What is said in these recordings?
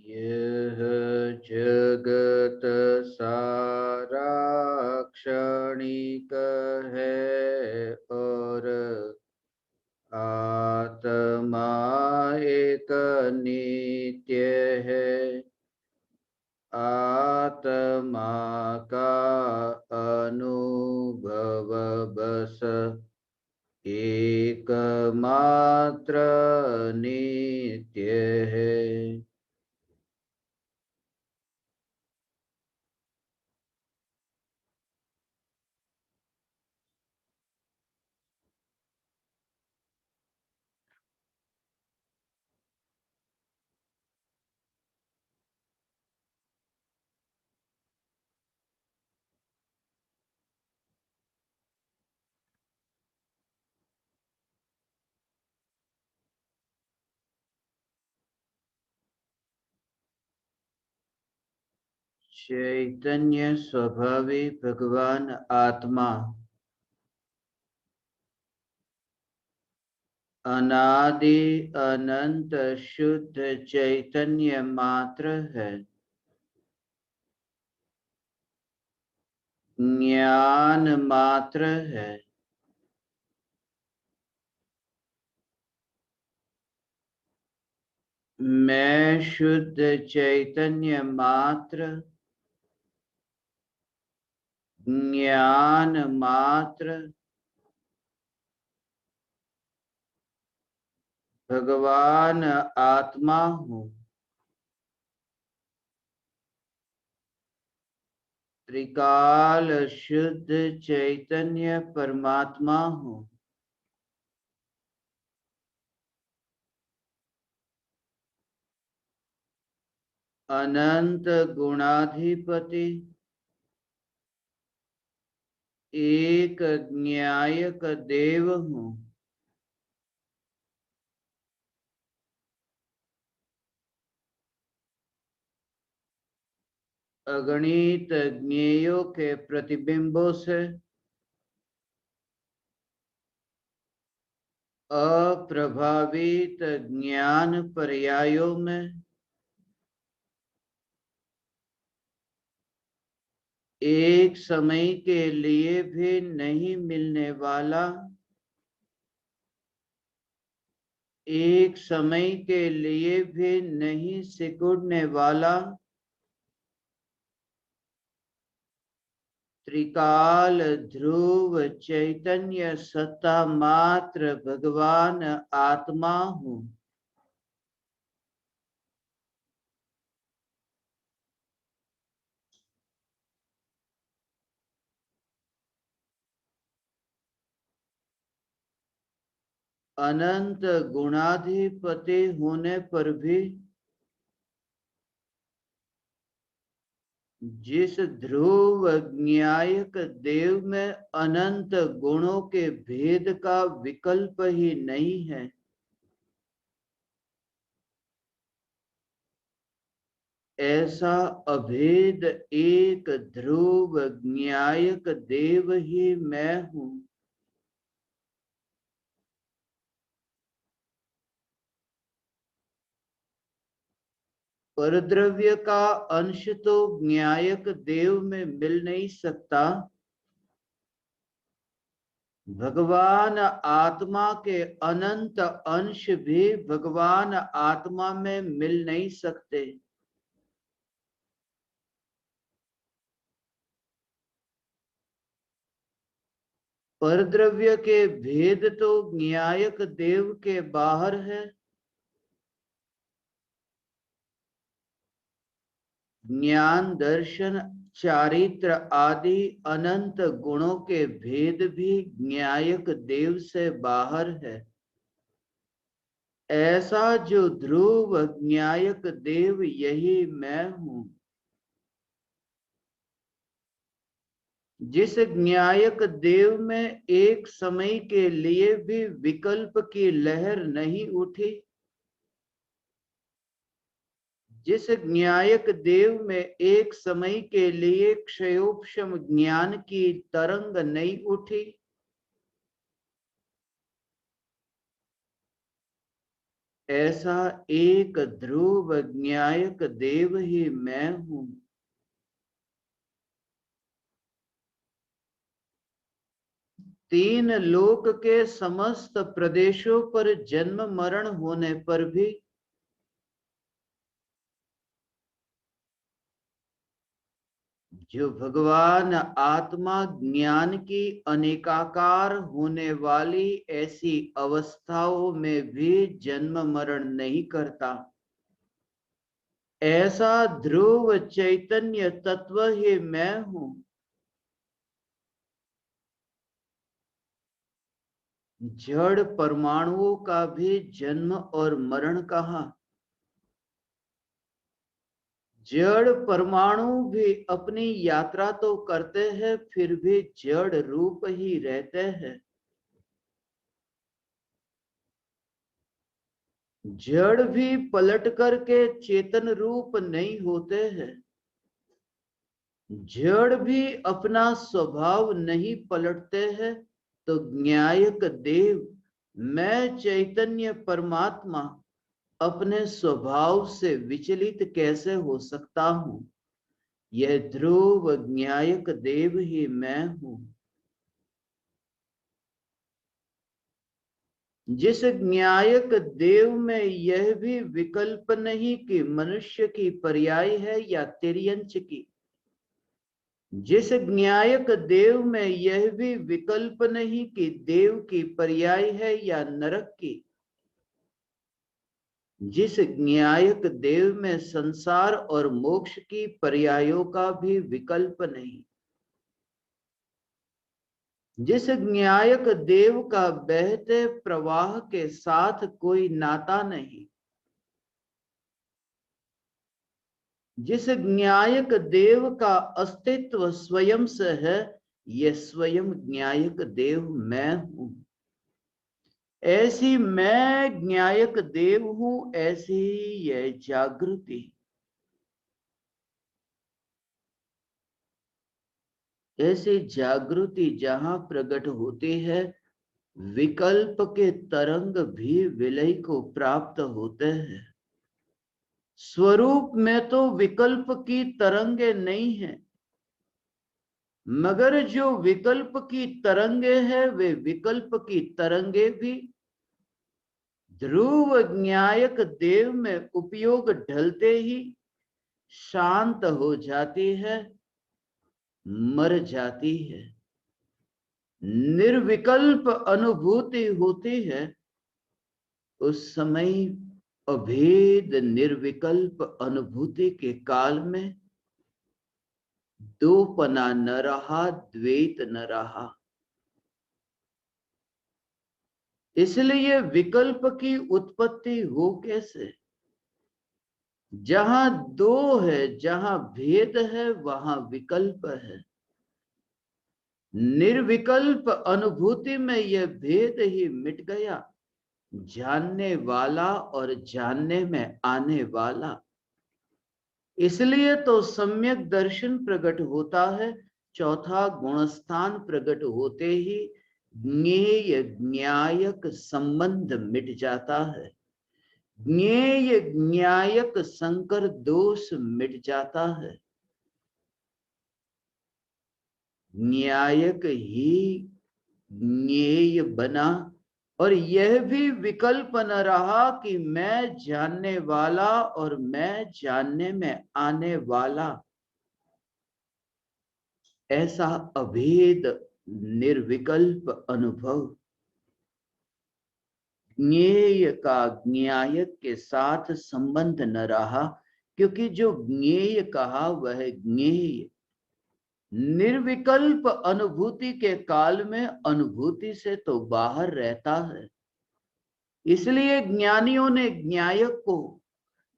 यह जगत सारा क्षणिक है और आत्मा एक नित्य है। आत्मा का अनुभव बस एकमात्र नित्य है। चैतन्य स्वभावी भगवान आत्मा अनादि अनंत शुद्ध चैतन्य मात्र है। ज्ञान मात्र है। मैं शुद्ध चैतन्य मात्र, ज्ञान मात्र, भगवान आत्मा हूँ। त्रिकाल शुद्ध चैतन्य परमात्मा हूँ। अनंत गुणाधिपति, एक न्यायक देव हूँ। अगणित ज्ञेयों के प्रतिबिंबों से अप्रभावित ज्ञान पर्यायों में एक समय के लिए भी नहीं मिलने वाला, एक समय के लिए भी नहीं सिकुड़ने वाला, त्रिकाल ध्रुव चैतन्य सत्ता मात्र भगवान आत्मा हूँ। अनंत गुणाधिपति होने पर भी जिस ध्रुव न्यायक देव में अनंत गुणों के भेद का विकल्प ही नहीं है, ऐसा अभेद एक ध्रुव न्यायक देव ही मैं हूँ। परद्रव्य का अंश तो न्यायक देव में मिल नहीं सकता। भगवान आत्मा के अनंत अंश भी भगवान आत्मा में मिल नहीं सकते। परद्रव्य के भेद तो न्यायक देव के बाहर है। ज्ञान दर्शन चारित्र आदि अनंत गुणों के भेद भी न्यायक देव से बाहर है। ऐसा जो ध्रुव न्यायक देव यही मैं हूँ। जिस न्यायक देव में एक समय के लिए भी विकल्प की लहर नहीं उठी, जिस न्यायक देव में एक समय के लिए क्षयोपशम ज्ञान की तरंग नहीं उठी, ऐसा एक ध्रुव ज्ञायक देव ही मैं हूं। तीन लोक के समस्त प्रदेशों पर जन्म मरण होने पर भी जो भगवान आत्मा ज्ञान की अनेकाकार होने वाली ऐसी अवस्थाओं में भी जन्म मरण नहीं करता, ऐसा ध्रुव चैतन्य तत्व ही मैं हूं। जड़ परमाणुओं का भी जन्म और मरण कहाँ। जड़ परमाणु भी अपनी यात्रा तो करते हैं, फिर भी जड़ रूप ही रहते हैं। जड़ भी पलट करके चेतन रूप नहीं होते हैं। जड़ भी अपना स्वभाव नहीं पलटते हैं। तो ज्ञायक देव मैं चैतन्य परमात्मा अपने स्वभाव से विचलित कैसे हो सकता हूं। यह ध्रुव ज्ञायक देव ही मैं हूं। जिस ज्ञायक देव में यह भी विकल्प नहीं कि मनुष्य की पर्याय है या तिर्यंच की। जिस ज्ञायक देव में यह भी विकल्प नहीं कि देव की पर्याय है या नरक की। जिस ज्ञायक देव में संसार और मोक्ष की पर्यायों का भी विकल्प नहीं। जिस ज्ञायक देव का बहते प्रवाह के साथ कोई नाता नहीं। जिस ज्ञायक देव का अस्तित्व स्वयं से है, यह स्वयं ज्ञायक देव मैं हूं। ऐसी मैं ज्ञायक देव हूं, ऐसी यह जागृति। ऐसी जागृति जहां प्रकट होती है, विकल्प के तरंग भी विलय को प्राप्त होते हैं। स्वरूप में तो विकल्प की तरंगे नहीं है, मगर जो विकल्प की तरंगे हैं, वे विकल्प की तरंगे भी ध्रुव ज्ञायक देव में उपयोग ढलते ही शांत हो जाती है, मर जाती है। निर्विकल्प अनुभूति होती है। उस समय अभेद निर्विकल्प अनुभूति के काल में दोपना न रहा, द्वैत न रहा। इसलिए विकल्प की उत्पत्ति हो कैसे। जहां दो है, जहां भेद है, वहां विकल्प है। निर्विकल्प अनुभूति में यह भेद ही मिट गया। जानने वाला और जानने में आने वाला। इसलिए तो सम्यक दर्शन प्रकट होता है। चौथा गुणस्थान प्रकट होते ही ज्ञेय ज्ञायक संबंध मिट जाता है। ज्ञेय ज्ञायक संकर दोष मिट जाता है। न्यायक ही ज्ञेय बना, और यह भी विकल्प न रहा कि मैं जानने वाला और मैं जानने में आने वाला। ऐसा अभेद निर्विकल्प अनुभव ज्ञेय का ज्ञायक के साथ संबंध न रहा, क्योंकि जो ज्ञेय कहा वह ज्ञेय निर्विकल्प अनुभूति के काल में अनुभूति से तो बाहर रहता है। इसलिए ज्ञानियों ने ज्ञायक को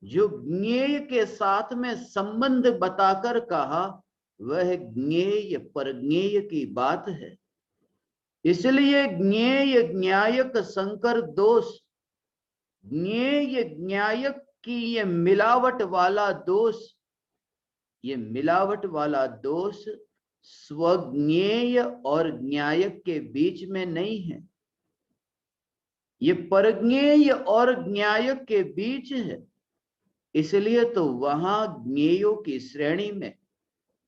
जो ज्ञेय के साथ में संबंध बताकर कहा, वह ज्ञेय परज्ञेय की बात है। इसलिए ज्ञेय ज्ञायक संकर दोष, ज्ञेय ज्ञायक की ये मिलावट वाला दोष, ये मिलावट वाला दोष स्वज्ञेय और ज्ञायक के बीच में नहीं है। ये परज्ञेय और ज्ञायक के बीच है। इसलिए तो वहां ज्ञेयों की श्रेणी में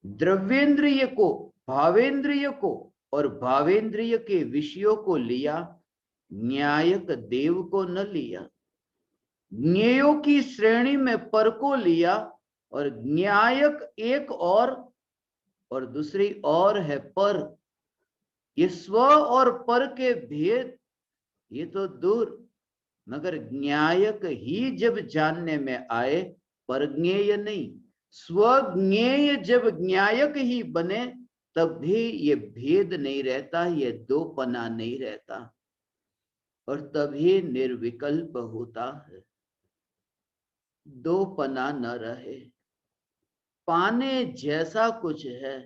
द्रव्येंद्रिय को, भावेंद्रिय को और भावेंद्रिय के विषयों को लिया, न्यायक देव को न लिया। ज्ञेयों की श्रेणी में पर को लिया और न्यायक एक और दूसरी और है पर। ये स्व और पर के भेद ये तो दूर, मगर न्यायक ही जब जानने में आए, परज्ञेय नहीं। स्वज्ञेय जब न्यायक ही बने तब भी ये भेद नहीं रहता, ये दोपना नहीं रहता, और तभी निर्विकल्प होता है। दोपना न रहे, पाने जैसा कुछ है,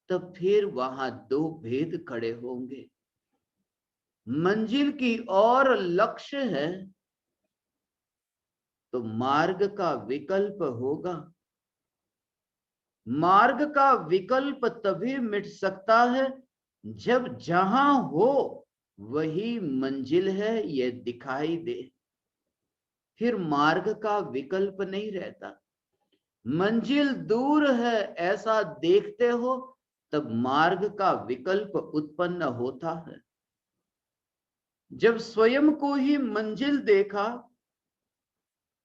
तब फिर वहां दो भेद खड़े होंगे। मंजिल की और लक्ष्य है तो मार्ग का विकल्प होगा। मार्ग का विकल्प तभी मिट सकता है जब जहां हो वही मंजिल है ये दिखाई दे, फिर मार्ग का विकल्प नहीं रहता। मंजिल दूर है ऐसा देखते हो तब मार्ग का विकल्प उत्पन्न होता है। जब स्वयं को ही मंजिल देखा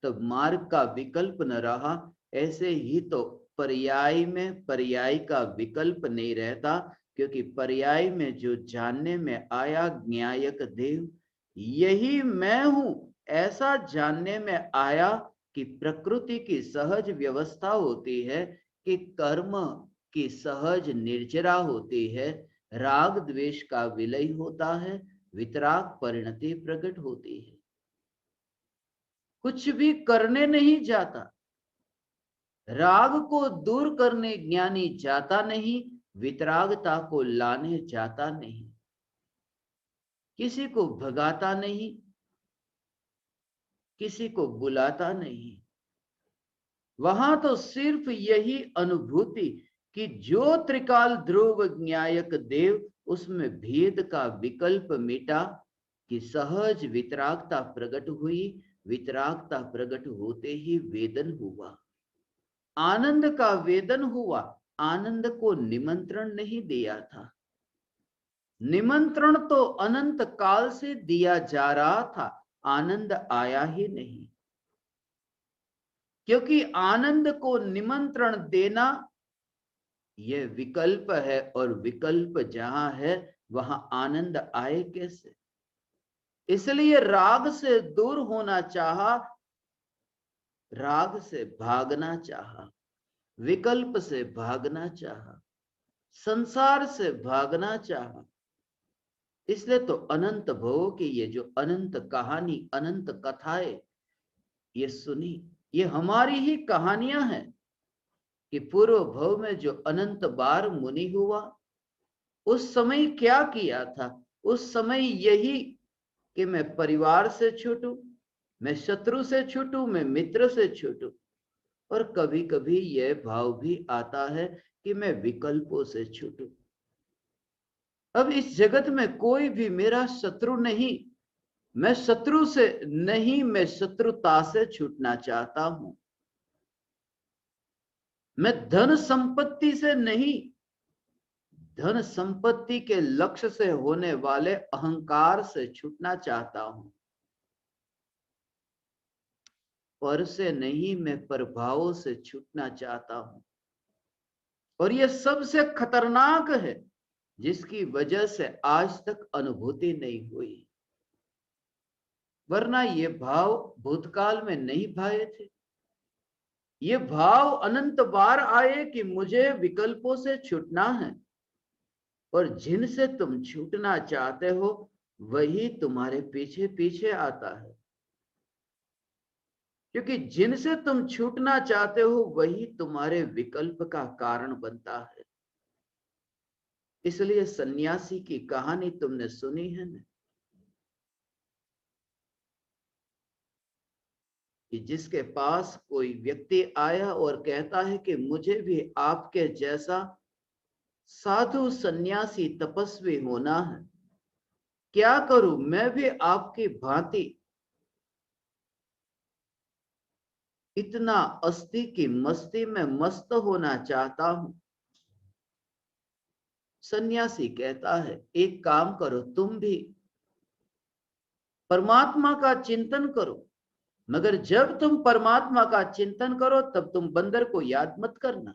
तब मार्ग का विकल्प न रहा। ऐसे ही तो पर्याय में पर्याय का विकल्प नहीं रहता, क्योंकि पर्याय में जो जानने में आया ज्ञायक देव यही मैं हूं, ऐसा जानने में आया कि प्रकृति की सहज व्यवस्था होती है, कि कर्म की सहज निर्जरा होती है, राग द्वेष का विलय होता है, वितराग परिणति प्रकट होती है। कुछ भी करने नहीं जाता, राग को दूर करने ज्ञानी जाता नहीं, वितरागता को लाने जाता नहीं, किसी को भगाता नहीं, किसी को बुलाता नहीं। वहां तो सिर्फ यही अनुभूति कि जो त्रिकाल ध्रुव ज्ञायक देव, उसमें भेद का विकल्प मिटा, कि सहज वितरागता प्रकट हुई। वितरागता प्रकट होते ही वेदन हुआ, आनंद का वेदन हुआ। आनंद को निमंत्रण नहीं दिया था, निमंत्रण तो अनंत काल से दिया जा रहा था, आनंद आया ही नहीं। क्योंकि आनंद को निमंत्रण देना यह विकल्प है, और विकल्प जहां है वहां आनंद आए कैसे। इसलिए राग से दूर होना चाहा, राग से भागना चाहा, विकल्प से भागना चाहा, संसार से भागना चाहा। इसलिए तो अनंत भवों की ये जो अनंत कहानी, अनंत कथाएं ये सुनी, ये हमारी ही कहानियां हैं कि पूर्व भव में जो अनंत बार मुनि हुआ, उस समय क्या किया था। उस समय यही कि मैं परिवार से छूटूं, मैं शत्रु से छूटूं, मैं मित्र से छूटूं, और कभी कभी यह भाव भी आता है कि मैं विकल्पों से छूटूं। अब इस जगत में कोई भी मेरा शत्रु नहीं, मैं शत्रु से नहीं, मैं शत्रुता से छूटना चाहता हूं। मैं धन संपत्ति से नहीं, धन संपत्ति के लक्ष्य से होने वाले अहंकार से छूटना चाहता हूं। पर से नहीं, मैं प्रभावों से छूटना चाहता हूं। और यह सबसे खतरनाक है, जिसकी वजह से आज तक अनुभूति नहीं हुई। वरना ये भाव भूतकाल में नहीं भाए थे। ये भाव अनंत बार आए कि मुझे विकल्पों से छूटना है, और जिनसे तुम छूटना चाहते हो वही तुम्हारे पीछे पीछे आता है। क्योंकि जिनसे तुम छूटना चाहते हो वही तुम्हारे विकल्प का कारण बनता है। इसलिए सन्यासी की कहानी तुमने सुनी है ना, कि जिसके पास कोई व्यक्ति आया और कहता है कि मुझे भी आपके जैसा साधु सन्यासी तपस्वी होना है, क्या करूं, मैं भी आपकी भांति इतना अस्ति की मस्ती में मस्त होना चाहता हूं। सन्यासी कहता है, एक काम करो, तुम भी परमात्मा का चिंतन करो, मगर जब तुम परमात्मा का चिंतन करो तब तुम बंदर को याद मत करना।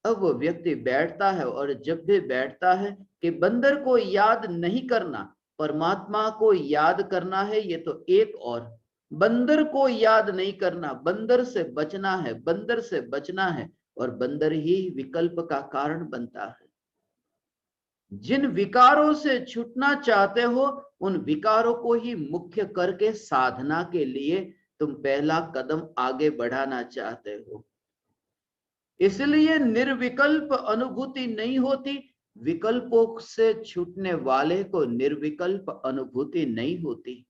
अब वो व्यक्ति बैठता है और जब भी बैठता है कि बंदर को याद नहीं करना, परमात्मा को याद करना है, ये तो एक और बंदर को याद नहीं करना, बंदर से बचना है, बंदर से बचना है, और बंदर ही विकल्प का कारण बनता है। जिन विकारों से छूटना चाहते हो उन विकारों को ही मुख्य करके साधना के लिए तुम पहला कदम आगे बढ़ाना चाहते हो। इसलिए निर्विकल्प अनुभूति नहीं होती, विकल्पों से छूटने वाले को निर्विकल्प अनुभूति नहीं होती।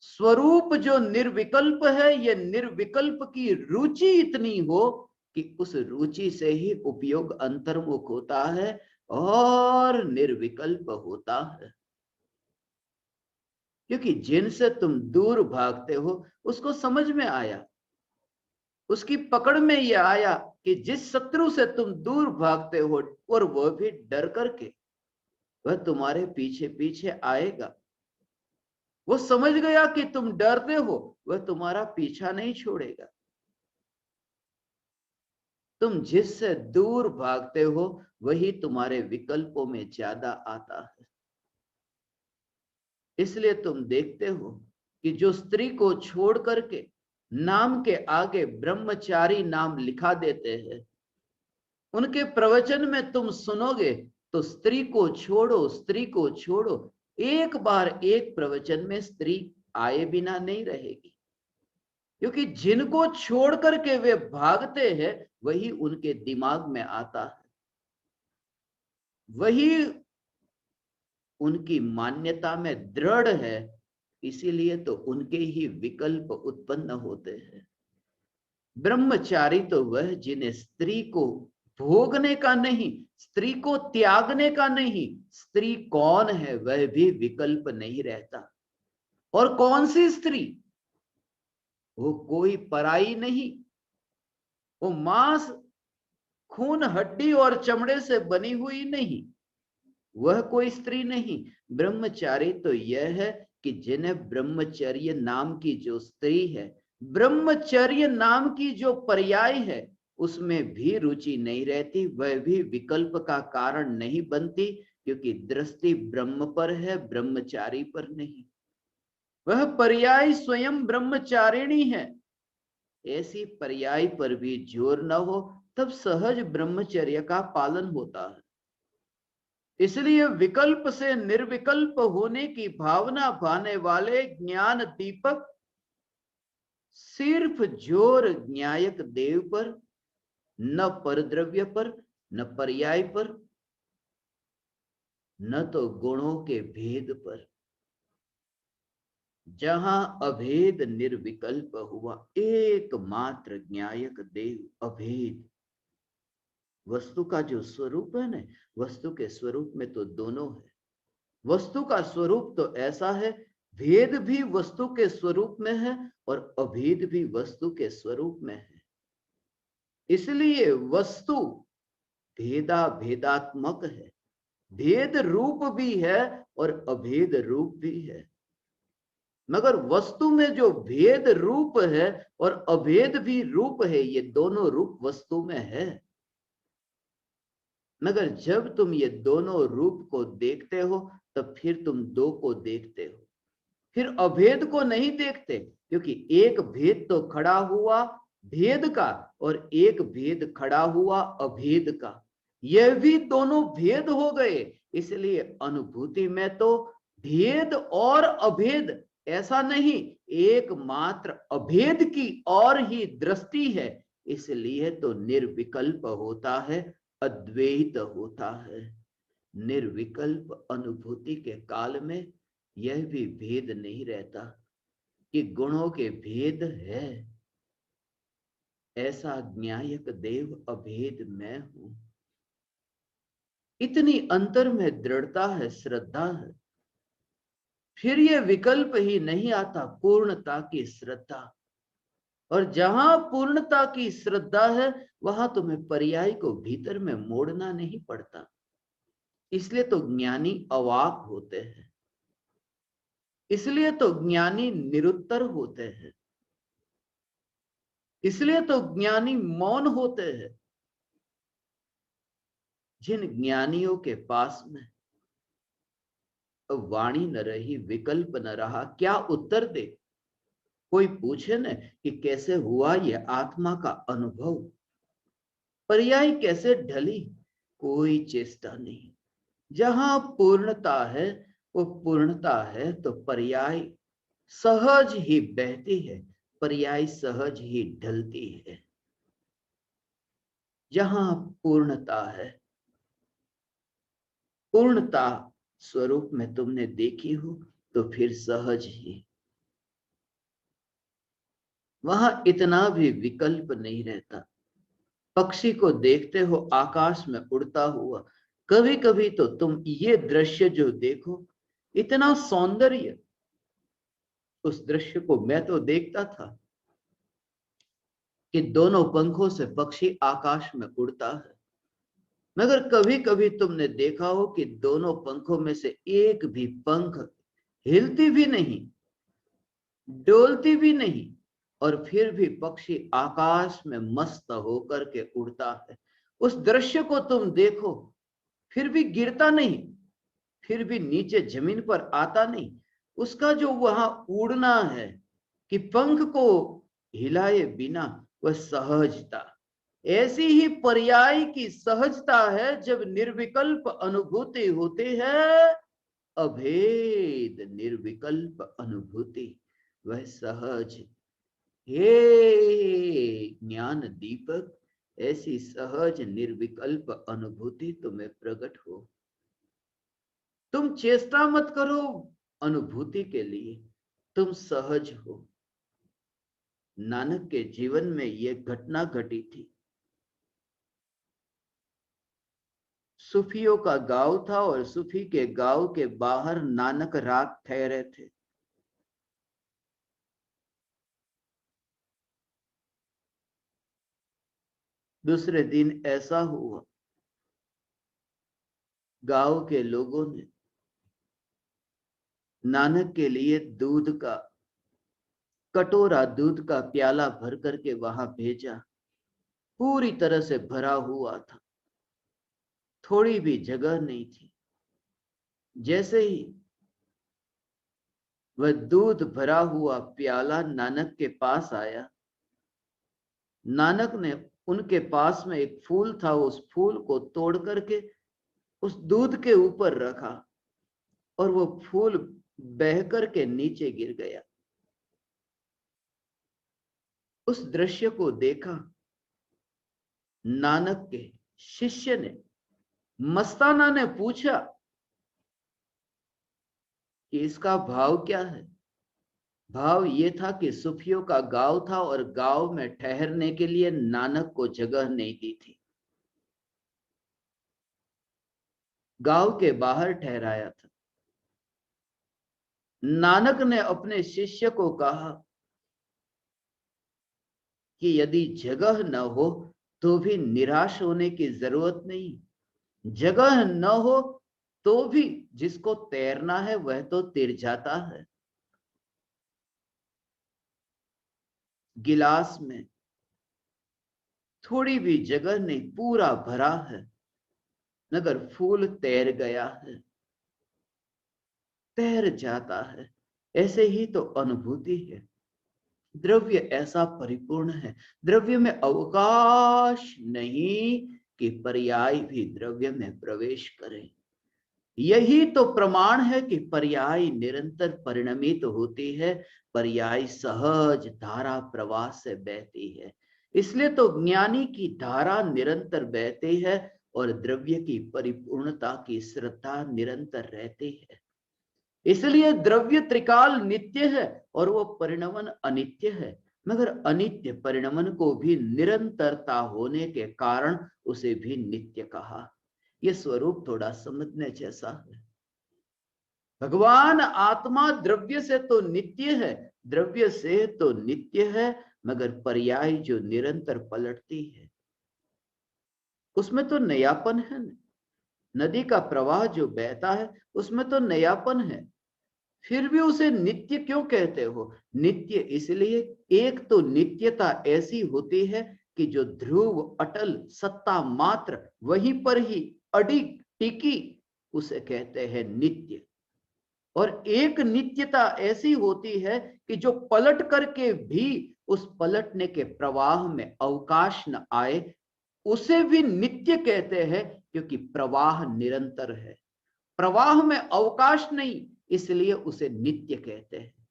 स्वरूप जो निर्विकल्प है, यह निर्विकल्प की रुचि इतनी हो कि उस रुचि से ही उपयोग अंतर्मुख होता है और निर्विकल्प होता है। क्योंकि जिनसे तुम दूर भागते हो उसको समझ में आया, उसकी पकड़ में यह आया कि जिस शत्रु से तुम दूर भागते हो और वह भी डर करके, वह तुम्हारे पीछे पीछे आएगा। वो समझ गया कि तुम डरते हो, वह तुम्हारा पीछा नहीं छोड़ेगा। तुम जिससे दूर भागते हो वही तुम्हारे विकल्पों में ज्यादा आता है। इसलिए तुम देखते हो कि जो स्त्री को छोड़ करके नाम के आगे ब्रह्मचारी नाम लिखा देते हैं, उनके प्रवचन में तुम सुनोगे तो स्त्री को छोड़ो, स्त्री को छोड़ो, एक बार एक प्रवचन में स्त्री आए बिना नहीं रहेगी। क्योंकि जिनको छोड़ करके वे भागते हैं वही उनके दिमाग में आता है, वही उनकी मान्यता में दृढ़ है। इसीलिए तो उनके ही विकल्प उत्पन्न होते हैं। ब्रह्मचारी तो वह जिन्हें स्त्री को भोगने का नहीं, स्त्री को त्यागने का नहीं, स्त्री कौन है वह भी विकल्प नहीं रहता। और कौन सी स्त्री? वो कोई पराई नहीं, वो मांस खून हड्डी और चमड़े से बनी हुई नहीं, वह कोई स्त्री नहीं। ब्रह्मचारी तो यह है कि जिन्हें ब्रह्मचर्य नाम की जो स्त्री है, ब्रह्मचर्य नाम की जो पर्याय है, उसमें भी रुचि नहीं रहती, वह भी विकल्प का कारण नहीं बनती, क्योंकि दृष्टि ब्रह्म पर है, ब्रह्मचारी पर नहीं। वह पर्याय स्वयं ब्रह्मचारिणी है। ऐसी पर्याय पर भी जोर न हो तब सहज ब्रह्मचर्य का पालन होता है। इसलिए विकल्प से निर्विकल्प होने की भावना पाने वाले ज्ञान दीपक सिर्फ जोर न्यायक देव पर, न परद्रव्य पर, न पर्याय पर, न तो गुणों के भेद पर। जहां अभेद निर्विकल्प हुआ, एकमात्र न्यायक देव अभेद। वस्तु का जो स्वरूप है ना, वस्तु के स्वरूप में तो दोनों है। वस्तु का स्वरूप तो ऐसा है, भेद भी वस्तु के स्वरूप में है और अभेद भी वस्तु के स्वरूप में है। इसलिए वस्तु भेदा भेदात्मक है, भेद रूप भी है और अभेद रूप भी है। मगर वस्तु में जो भेद रूप है और अभेद भी रूप है, ये दोनों रूप वस्तु में है। मगर जब तुम ये दोनों रूप को देखते हो तब फिर तुम दो को देखते हो, फिर अभेद को नहीं देखते। क्योंकि एक भेद तो खड़ा हुआ भेद का और एक भेद खड़ा हुआ अभेद का, यह भी दोनों भेद हो गए। इसलिए अनुभूति में तो भेद और अभेद ऐसा नहीं, एकमात्र अभेद की और ही दृष्टि है। इसलिए तो निर्विकल्प होता है, अद्वैत होता है। निर्विकल्प अनुभूति के काल में यह भी भेद नहीं रहता कि गुणों के भेद है। ऐसा न्यायक देव अभेद मैं हूं। इतनी अंतर में दृढ़ता है, श्रद्धा है, फिर ये विकल्प ही नहीं आता, पूर्णता की श्रद्धा। और जहां पूर्णता की श्रद्धा है वहां तुम्हें पर्याय को भीतर में मोड़ना नहीं पड़ता। इसलिए तो ज्ञानी अवाक होते हैं, इसलिए तो ज्ञानी निरुत्तर होते हैं, इसलिए तो ज्ञानी मौन होते हैं। जिन ज्ञानियों के पास में वाणी न रही, विकल्प न रहा, क्या उत्तर दे? कोई पूछे न कि कैसे हुआ ये आत्मा का अनुभव, पर्याय कैसे ढली, कोई चेष्टा नहीं। जहां पूर्णता है, वो पूर्णता है तो पर्याय सहज ही बहती है, पर्याय सहज ही ढलती है। जहां पूर्णता है, पूर्णता स्वरूप में तुमने देखी हो तो फिर सहज ही वहां इतना भी विकल्प नहीं रहता। पक्षी को देखते हो आकाश में उड़ता हुआ, कभी कभी तो तुम ये दृश्य जो देखो, इतना सौंदर्य, उस दृश्य को मैं तो देखता था कि दोनों पंखों से पक्षी आकाश में उड़ता है, मगर कभी कभी तुमने देखा हो कि दोनों पंखों में से एक भी पंख हिलती भी नहीं, डोलती भी नहीं, और फिर भी पक्षी आकाश में मस्त होकर के उड़ता है। उस दृश्य को तुम देखो, फिर भी गिरता नहीं, फिर भी नीचे जमीन पर आता नहीं। उसका जो वहां उड़ना है कि पंख को हिलाए बिना, वह सहजता, ऐसी ही पर्याय की सहजता है जब निर्विकल्प अनुभूति होती है। अभेद निर्विकल्प अनुभूति, वह सहज। हे ज्ञान दीपक, ऐसी सहज निर्विकल्प अनुभूति तुम्हें प्रकट हो। तुम चेष्टा मत करो अनुभूति के लिए, तुम सहज हो। नानक के जीवन में यह घटना घटी थी। सूफियों का गांव था और सूफी के गांव के बाहर नानक रात ठहरे थे। दूसरे दिन ऐसा हुआ, गांव के लोगों ने नानक के लिए दूध का कटोरा, दूध का प्याला भर करके वहां भेजा। पूरी तरह से भरा हुआ था, थोड़ी भी जगह नहीं थी। जैसे ही वह दूध भरा हुआ प्याला नानक के पास आया, नानक ने उनके पास में एक फूल था, उस फूल को तोड़ करके उस दूध के ऊपर रखा और वो फूल बह करके नीचे गिर गया। उस दृश्य को देखा, नानक के शिष्य ने, मस्ताना ने पूछा कि इसका भाव क्या है। भाव ये था कि सूफियों का गांव था और गांव में ठहरने के लिए नानक को जगह नहीं दी थी, गांव के बाहर ठहराया था। नानक ने अपने शिष्य को कहा कि यदि जगह न हो तो भी निराश होने की जरूरत नहीं, जगह न हो तो भी जिसको तैरना है वह तो तैर जाता है। गिलास में थोड़ी भी जगह नहीं, पूरा भरा है, मगर फूल तैर गया है, तैर जाता है। ऐसे ही तो अनुभूति है। द्रव्य ऐसा परिपूर्ण है, द्रव्य में अवकाश नहीं कि पर्याय भी द्रव्य में प्रवेश करे। यही तो प्रमाण है कि पर्याय निरंतर परिणमित होती है, पर्याय सहज धारा प्रवाह से बहती है। इसलिए तो ज्ञानी की धारा निरंतर बहती है और द्रव्य की परिपूर्णता की श्रद्धा निरंतर रहती है। इसलिए द्रव्य त्रिकाल नित्य है और वो परिणमन अनित्य है, मगर अनित्य परिणमन को भी निरंतरता होने के कारण उसे भी नित्य कहा। ये स्वरूप थोड़ा समझने जैसा है। भगवान आत्मा द्रव्य से तो नित्य है, द्रव्य से तो नित्य है, मगर पर्याय जो निरंतर पलटती है उसमें तो नयापन है। नदी का प्रवाह जो बहता है उसमें तो नयापन है, फिर भी उसे नित्य क्यों कहते हो? नित्य इसलिए, एक तो नित्यता ऐसी होती है कि जो ध्रुव अटल सत्ता मात्र वहीं पर ही अडिग टिकी, उसे कहते हैं नित्य। और एक नित्यता ऐसी होती है कि जो पलट करके भी उस पलटने के प्रवाह में अवकाश न आए, उसे भी नित्य कहते हैं, क्योंकि प्रवाह निरंतर है, प्रवाह में अवकाश नहीं, इसलिए उसे नित्य कहते हैं।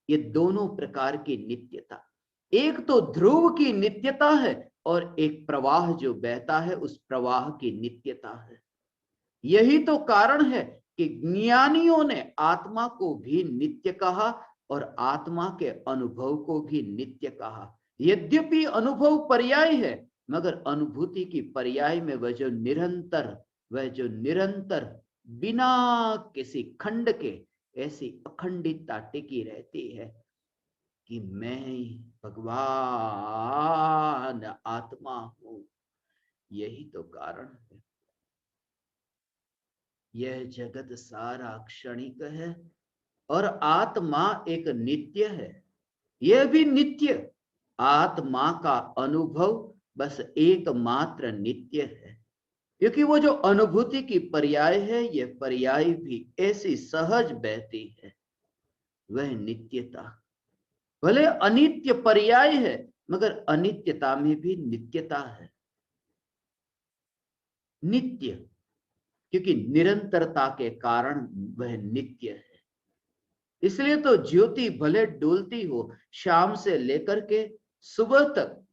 ये दोनों प्रकार की नित्यता, एक तो ध्रुव की नित्यता है और एक प्रवाह जो बहता है उस प्रवाह की नित्यता है। यही तो कारण है कि ज्ञानियों ने आत्मा को भी नित्य कहा और आत्मा के अनुभव को भी नित्य कहा। यद्यपि अनुभव पर्याय है, मगर अनुभूति की पर्याय में वह जो निरंतर बिना किसी खंड के ऐसी अखंडितता टिकी रहती है कि मैं भगवान आत्मा हूं। यही तो कारण है। यह जगत सारा क्षणिक है और आत्मा एक नित्य है। यह भी नित्य, आत्मा का अनुभव बस एकमात्र नित्य है, क्योंकि वो जो अनुभूति की पर्याय है, यह पर्याय भी ऐसी सहज बहती है। वह नित्यता भले अनित्य पर्याय है, मगर अनित्यता में भी नित्यता है। नित्य क्योंकि निरंतरता के कारण वह नित्य है। इसलिए तो ज्योति भले डोलती हो, शाम से लेकर के सुबह तक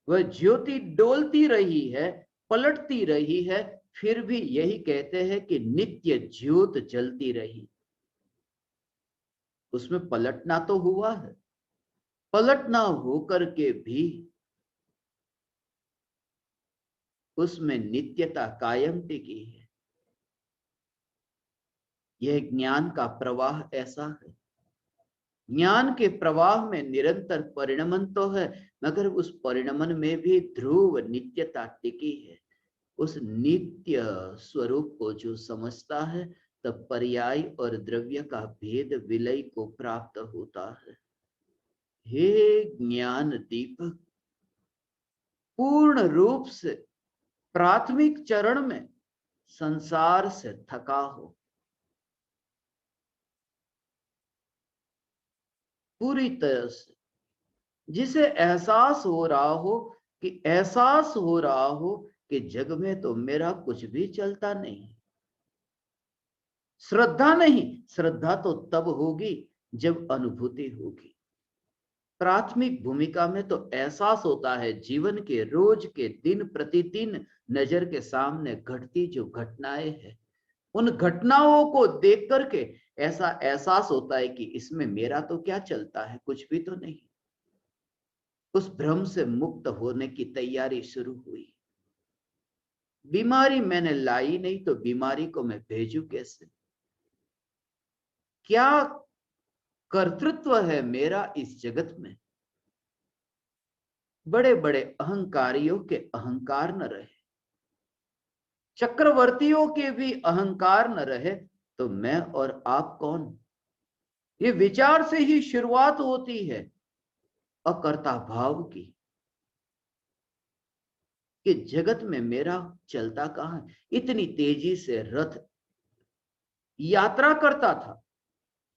वह ज्योति डोलती रही है, पलटती रही है, फिर भी यही कहते हैं कि नित्य ज्योत जलती रही। उसमें पलटना तो हुआ है, पलटना होकर के भी उसमें नित्यता कायम टिकी है। यह ज्ञान का प्रवाह ऐसा है। ज्ञान के प्रवाह में निरंतर परिणमन तो है, मगर उस परिणमन में भी ध्रुव नित्यता टिकी है। उस नित्य स्वरूप को जो समझता है, तब पर्याय और द्रव्य का भेद विलय को प्राप्त होता है। हे ज्ञान दीपक, पूर्ण रूप से प्राथमिक चरण में संसार से थका हो, पूरी तरह से, जिसे एहसास हो रहा हो कि जग में तो मेरा कुछ भी चलता नहीं। श्रद्धा नहीं, श्रद्धा तो तब होगी जब अनुभूति होगी। प्राथमिक भूमिका में तो एहसास होता है, जीवन के रोज के दिन प्रतिदिन नजर के सामने घटती जो घटनाएं हैं, उन घटनाओं को देख करके ऐसा एहसास होता है कि इसमें मेरा तो क्या चलता है, कुछ भी तो नहीं। उस भ्रम से मुक्त होने की तैयारी शुरू हुई। बीमारी मैंने लाई नहीं तो बीमारी को मैं भेजू कैसे? क्या कर्तृत्व है मेरा इस जगत में? बड़े बड़े अहंकारियों के अहंकार न रहे, चक्रवर्तियों के भी अहंकार न रहे, तो मैं और आप कौन? ये विचार से ही शुरुआत होती है अकर्ता भाव की, कि जगत में मेरा चलता कहां? इतनी तेजी से रथ यात्रा करता था,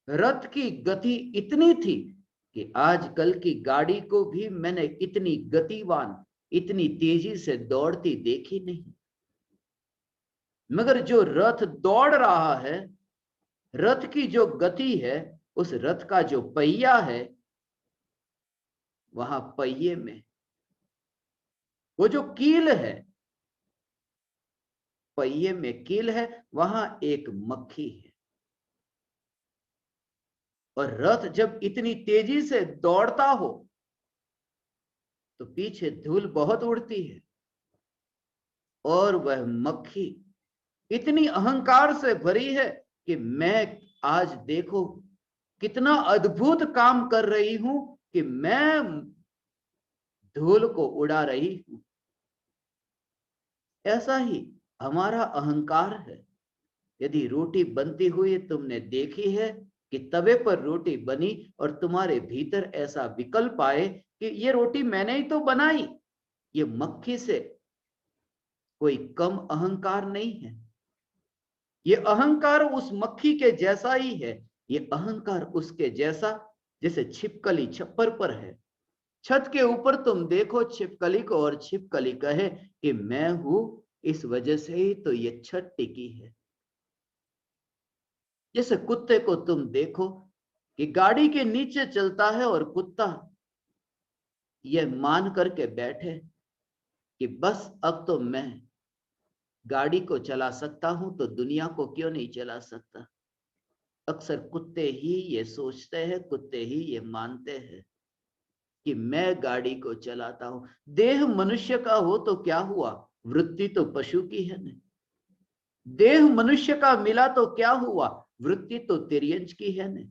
रथ की गति इतनी थी कि आजकल की गाड़ी को भी मैंने इतनी गतिवान, इतनी तेजी से दौड़ती देखी नहीं। मगर जो रथ दौड़ रहा है, रथ की जो गति है, उस रथ का जो पहिया है, वहां पहिए में वो जो कील है, पहिए में कील है, वहां एक मक्खी है। और रथ जब इतनी तेजी से दौड़ता हो तो पीछे धूल बहुत उड़ती है। और वह मक्खी इतनी अहंकार से भरी है कि मैं आज देखो कितना अद्भुत काम कर रही हूं कि मैं धूल को उड़ा रही हूं। ऐसा ही हमारा अहंकार है। यदि रोटी बनती हुई तुमने देखी है कि तवे पर रोटी बनी और तुम्हारे भीतर ऐसा विकल्प आए कि ये रोटी मैंने ही तो बनाई, ये मक्खी से कोई कम अहंकार नहीं है। ये अहंकार उस मक्खी के जैसा ही है। ये अहंकार उसके जैसा जैसे छिपकली छप्पर पर है, छत के ऊपर तुम देखो छिपकली को और छिपकली कहे कि मैं हूं, इस वजह से ही तो ये छत टिकी है। जैसे कुत्ते को तुम देखो कि गाड़ी के नीचे चलता है और कुत्ता ये मान करके बैठे कि बस अब तो मैं गाड़ी को चला सकता हूं तो दुनिया को क्यों नहीं चला सकता। अक्सर कुत्ते ही ये सोचते हैं, कुत्ते ही ये मानते हैं कि मैं गाड़ी को चलाता हूं। देह मनुष्य का हो तो क्या हुआ, वृत्ति तो पशु की है ना। देह मनुष्य का मिला तो क्या हुआ, वृत्ति तो तिर्यंच की है ना।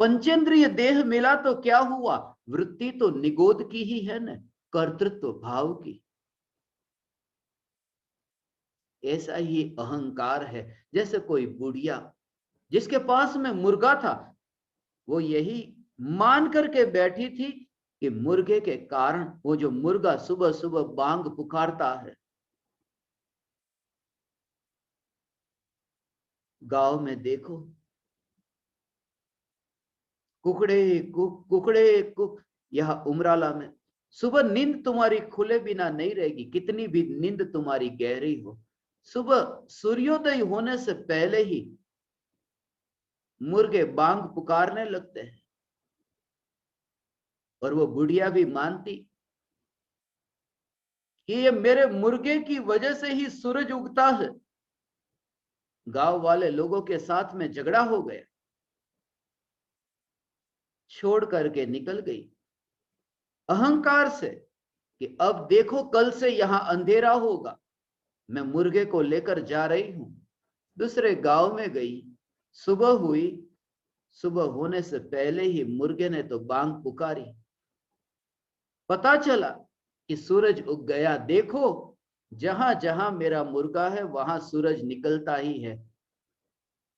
पंचेंद्रिय देह मिला तो क्या हुआ, वृत्ति तो निगोद की ही है ना, कर्तृत्व भाव की। ऐसा ही अहंकार है। जैसे कोई बुढ़िया जिसके पास में मुर्गा था, वो यही मान करके बैठी थी कि मुर्गे के कारण वो जो मुर्गा सुबह सुबह बांग पुकारता है। गांव में देखो कुकड़े कुक कुकड़े कुक, यह उमराला में सुबह नींद तुम्हारी खुले बिना नहीं रहेगी, कितनी भी नींद तुम्हारी गहरी हो। सुबह सूर्योदय होने से पहले ही मुर्गे बांग पुकारने लगते हैं और वो बुढ़िया भी मानती कि ये मेरे मुर्गे की वजह से ही सूरज उगता है। गांव वाले लोगों के साथ में झगड़ा हो गया, छोड़ करके निकल गई अहंकार से कि अब देखो कल से यहां अंधेरा होगा, मैं मुर्गे को लेकर जा रही हूं। दूसरे गांव में गई, सुबह हुई, सुबह होने से पहले ही मुर्गे ने तो बांग पुकारी। पता चला कि सूरज उग गया। देखो जहां जहां मेरा मुर्गा है वहां सूरज निकलता ही है।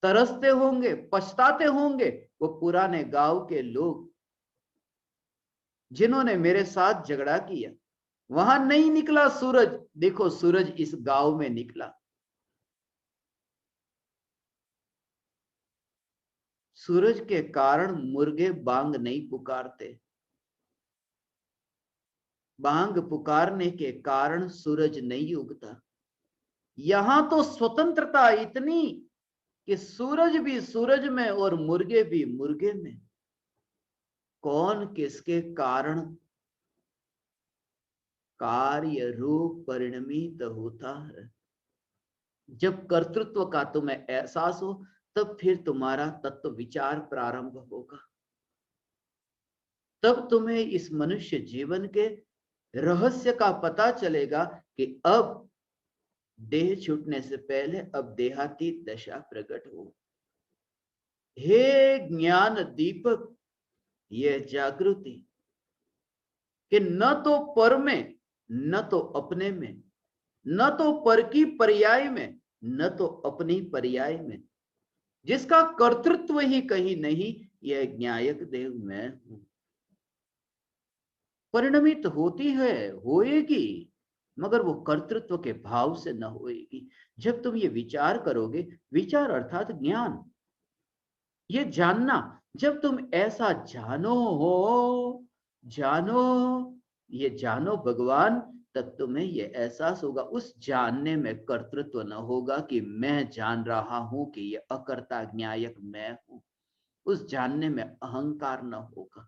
तरसते होंगे, पछताते होंगे वो पुराने गांव के लोग जिन्होंने मेरे साथ झगड़ा किया। वहां नहीं निकला सूरज, देखो सूरज इस गांव में निकला। सूरज के कारण मुर्गे बांग नहीं पुकारते, बांग पुकारने के कारण सूरज नहीं उगता। यहां तो स्वतंत्रता इतनी कि सूरज भी सूरज में और मुर्गे भी मुर्गे में। कौन किसके कारण कार्य रूप परिणमित होता है। जब कर्तृत्व का तुम्हें एहसास हो तब फिर तुम्हारा तत्व विचार प्रारंभ होगा। तब तुम्हें इस मनुष्य जीवन के रहस्य का पता चलेगा कि अब देह छूटने से पहले अब देहातीत दशा प्रकट हो। हे ज्ञान दीपक, यह जागृति कि न तो पर में, न तो अपने में, न तो पर की पर्याय में, न तो अपनी पर्याय में, जिसका कर्तृत्व ही कहीं नहीं, यह ज्ञायक देव मैं हूं। परिणमित होती है, होएगी, मगर वो कर्तृत्व के भाव से न होएगी। जब तुम ये विचार करोगे, विचार अर्थात ज्ञान, ये जानना, जब तुम ऐसा जानो हो, जानो, ये जानो भगवान, तब तुम्हें ये एहसास होगा। उस जानने में कर्तृत्व न होगा कि मैं जान रहा हूं कि ये अकर्ता ज्ञायक मैं हूं। उस जानने में अहंकार न होगा,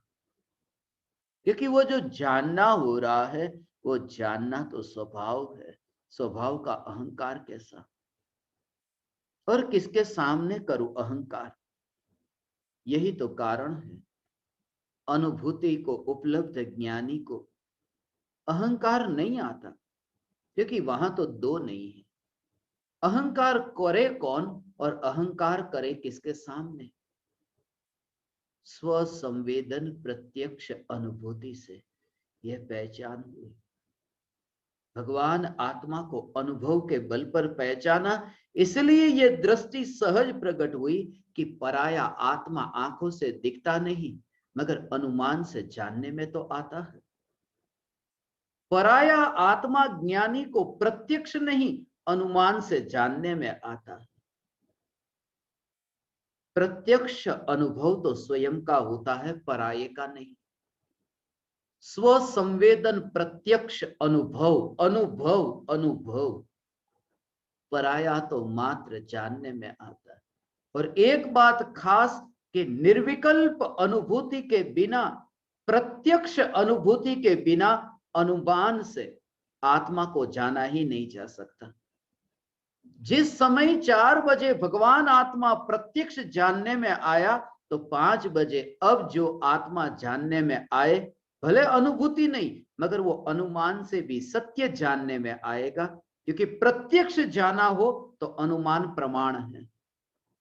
क्योंकि वो जो जानना हो रहा है वो जानना तो स्वभाव है। स्वभाव का अहंकार कैसा, और किसके सामने करूं अहंकार। यही तो कारण है अनुभूति को उपलब्ध ज्ञानी को अहंकार नहीं आता। क्योंकि वहां तो दो नहीं है। अहंकार करे कौन और अहंकार करे किसके सामने? स्व संवेदन प्रत्यक्ष अनुभूति से यह पहचान हुई। भगवान आत्मा को अनुभव के बल पर पहचाना, इसलिए यह दृष्टि सहज प्रकट हुई कि पराया आत्मा आंखों से दिखता नहीं मगर अनुमान से जानने में तो आता है। पराया आत्मा ज्ञानी को प्रत्यक्ष नहीं अनुमान से जानने में आता है। प्रत्यक्ष अनुभव तो स्वयं का होता है, पराये का नहीं। स्व संवेदन प्रत्यक्ष अनुभव, अनुभव अनुभव, पराया तो मात्र जानने में आता है। और एक बात खास कि निर्विकल्प अनुभूति के बिना, प्रत्यक्ष अनुभूति के बिना अनुमान से आत्मा को जाना ही नहीं जा सकता। जिस समय 4 बजे भगवान आत्मा प्रत्यक्ष जानने में आया, तो 5 बजे अब जो आत्मा जानने में आए, भले अनुभूति नहीं मगर वो अनुमान से भी सत्य जानने में आएगा। क्योंकि प्रत्यक्ष जाना हो तो अनुमान प्रमाण है,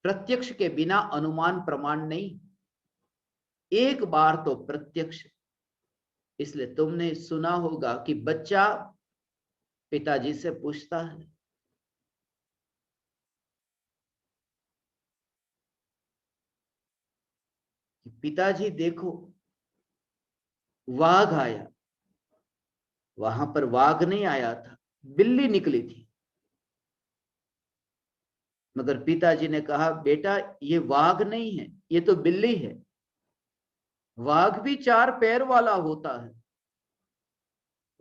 प्रत्यक्ष के बिना अनुमान प्रमाण नहीं। एक बार तो प्रत्यक्ष। इसलिए तुमने सुना होगा कि बच्चा पिताजी से पूछता है, पिताजी देखो वाघ आया। वहां पर वाघ नहीं आया था, बिल्ली निकली थी। मगर पिताजी ने कहा, बेटा ये वाघ नहीं है, ये तो बिल्ली है। वाघ भी 4 पैर वाला होता है,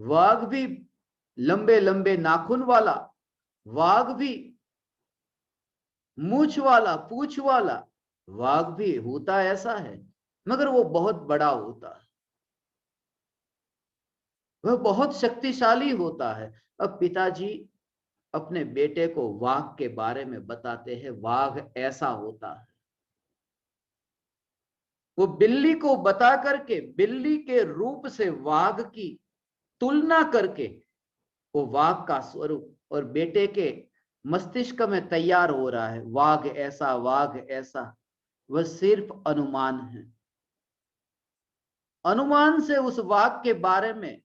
वाघ भी लंबे लंबे नाखून वाला, वाघ भी मूछ वाला, पूछ वाला, वाघ भी होता ऐसा है, मगर वो बहुत बड़ा होता है, वह बहुत शक्तिशाली होता है। अब पिताजी अपने बेटे को वाघ के बारे में बताते हैं, वाघ ऐसा होता है। वो बिल्ली को बता करके, बिल्ली के रूप से वाघ की तुलना करके, वो वाघ का स्वरूप और बेटे के मस्तिष्क में तैयार हो रहा है, वाघ ऐसा, वाघ ऐसा। वह सिर्फ अनुमान है। अनुमान से उस वाघ के बारे में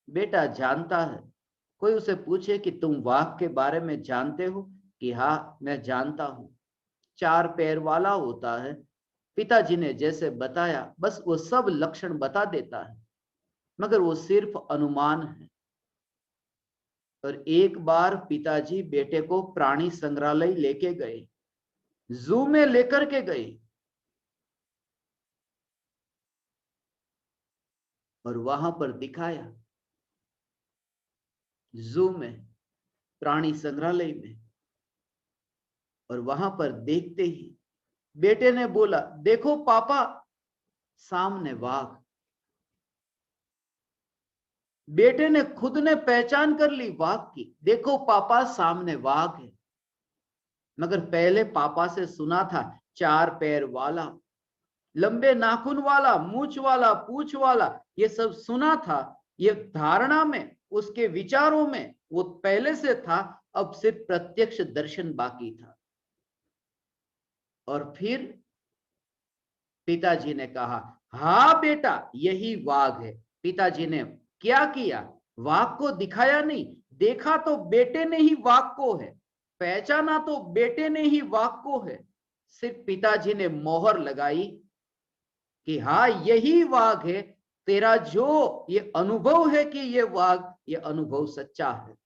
बेटा जानता है। कोई उसे पूछे कि तुम वाघ के बारे में जानते हो, कि हाँ मैं जानता हूं, 4 पैर वाला होता है। पिताजी ने जैसे बताया बस वो सब लक्षण बता देता है, मगर वो सिर्फ अनुमान है। और एक बार पिताजी बेटे को प्राणी संग्रहालय लेके गए, जू में लेकर के गए, और वहां पर दिखाया, जू में, प्राणी संग्रहालय में। और वहां पर देखते ही बेटे ने बोला, देखो पापा सामने वाघ। बेटे ने खुद ने पहचान कर ली वाघ की, देखो पापा सामने वाघ है। मगर पहले पापा से सुना था 4 पैर वाला, लंबे नाखून वाला, मूछ वाला, पूछ वाला, ये सब सुना था। ये धारणा में, उसके विचारों में वो पहले से था। अब सिर्फ प्रत्यक्ष दर्शन बाकी था। और फिर पिताजी ने कहा, हाँ बेटा यही वाघ है। पिताजी ने क्या किया, वाघ को दिखाया नहीं, देखा तो बेटे ने ही वाघ को है, पहचाना तो बेटे ने ही वाघ को है। सिर्फ पिताजी ने मोहर लगाई कि हाँ यही वाघ है, तेरा जो ये अनुभव है कि ये वाघ, ये अनुभव सच्चा है।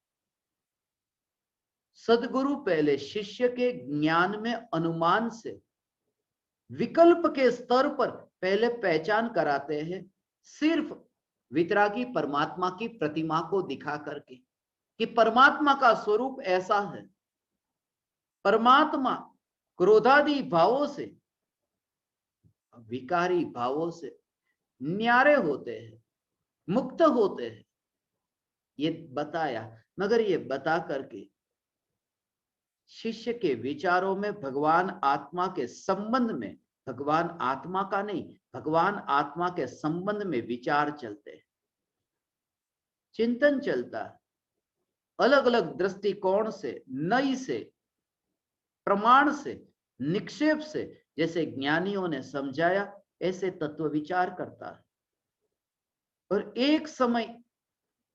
सदगुरु पहले शिष्य के ज्ञान में अनुमान से, विकल्प के स्तर पर पहले पहचान कराते हैं, सिर्फ वितरागी परमात्मा की प्रतिमा को दिखा करके कि परमात्मा का स्वरूप ऐसा है। परमात्मा क्रोधादि भावों से, विकारी भावों से न्यारे होते हैं, मुक्त होते हैं, ये बताया। मगर ये बता करके शिष्य के विचारों में भगवान आत्मा के संबंध में, भगवान आत्मा का नहीं, भगवान आत्मा के संबंध में विचार चलते हैं, चिंतन चलता है। अलग अलग दृष्टिकोण से, नई से, प्रमाण से, निक्षेप से, जैसे ज्ञानियों ने समझाया ऐसे तत्व विचार करता है। और एक समय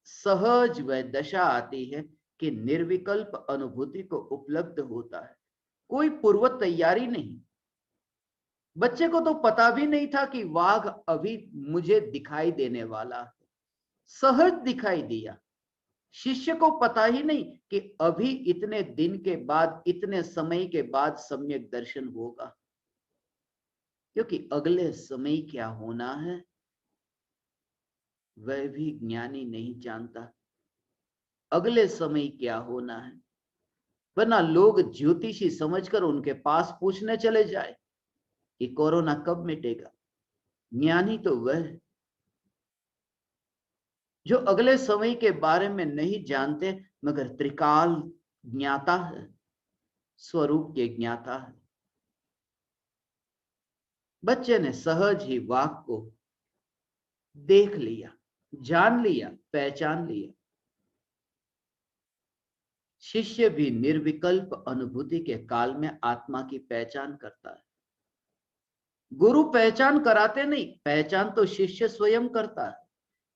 सहज वह दशा आती है कि निर्विकल्प अनुभूति को उपलब्ध होता है, कोई पूर्व तैयारी नहीं। बच्चे को तो पता भी नहीं था कि वाघ अभी मुझे दिखाई देने वाला है, सहज दिखाई दिया। शिष्य को पता ही नहीं कि अभी इतने दिन के बाद, इतने समय के बाद सम्यक दर्शन होगा, क्योंकि अगले समय क्या होना है वह भी ज्ञानी नहीं जानता। अगले समय क्या होना है, वरना लोग ज्योतिषी समझकर उनके पास पूछने चले जाए कि कोरोना कब मिटेगा। ज्ञानी तो वह है जो अगले समय के बारे में नहीं जानते, मगर त्रिकाल ज्ञाता है, स्वरूप के ज्ञाता है। बच्चे ने सहज ही वाक को देख लिया, जान लिया, पहचान लिया। शिष्य भी निर्विकल्प अनुभूति के काल में आत्मा की पहचान करता है। गुरु पहचान कराते नहीं, पहचान तो शिष्य स्वयं करता है।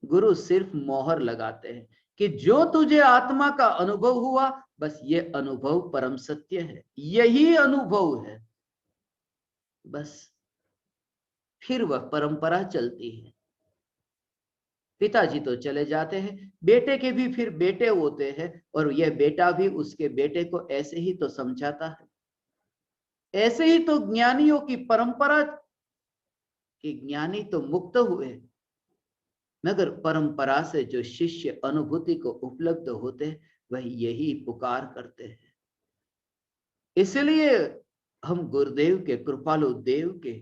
गुरु सिर्फ मोहर लगाते हैं कि जो तुझे आत्मा का अनुभव हुआ, बस ये अनुभव परम सत्य है, यही अनुभव है। बस फिर वह परंपरा चलती है। पिताजी तो चले जाते हैं, बेटे के भी फिर बेटे होते हैं, और यह बेटा भी उसके बेटे को ऐसे ही तो समझाता है। ऐसे ही तो ज्ञानियों की परंपरा, कि ज्ञानी तो मुक्त हुए, मगर परंपरा से जो शिष्य अनुभूति को उपलब्ध होते वह यही पुकार करते हैं। इसलिए हम गुरुदेव के, कृपालु देव के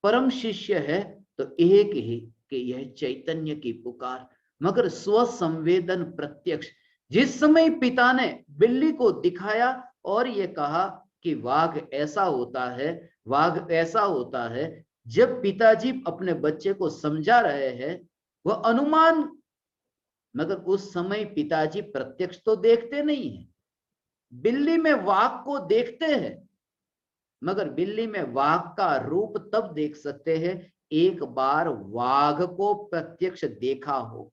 परम शिष्य है तो एक ही कि यह चैतन्य की पुकार, मगर स्व संवेदन प्रत्यक्ष। जिस समय पिता ने बिल्ली को दिखाया और ये कहा कि वाघ ऐसा होता है, वाघ ऐसा होता है, जब पिताजी अपने बच्चे को समझा रहे हैं वह अनुमान, मगर उस समय पिताजी प्रत्यक्ष तो देखते नहीं है। बिल्ली में वाघ को देखते हैं, मगर बिल्ली में वाघ का रूप तब देख सकते हैं एक बार वाघ को प्रत्यक्ष देखा हो,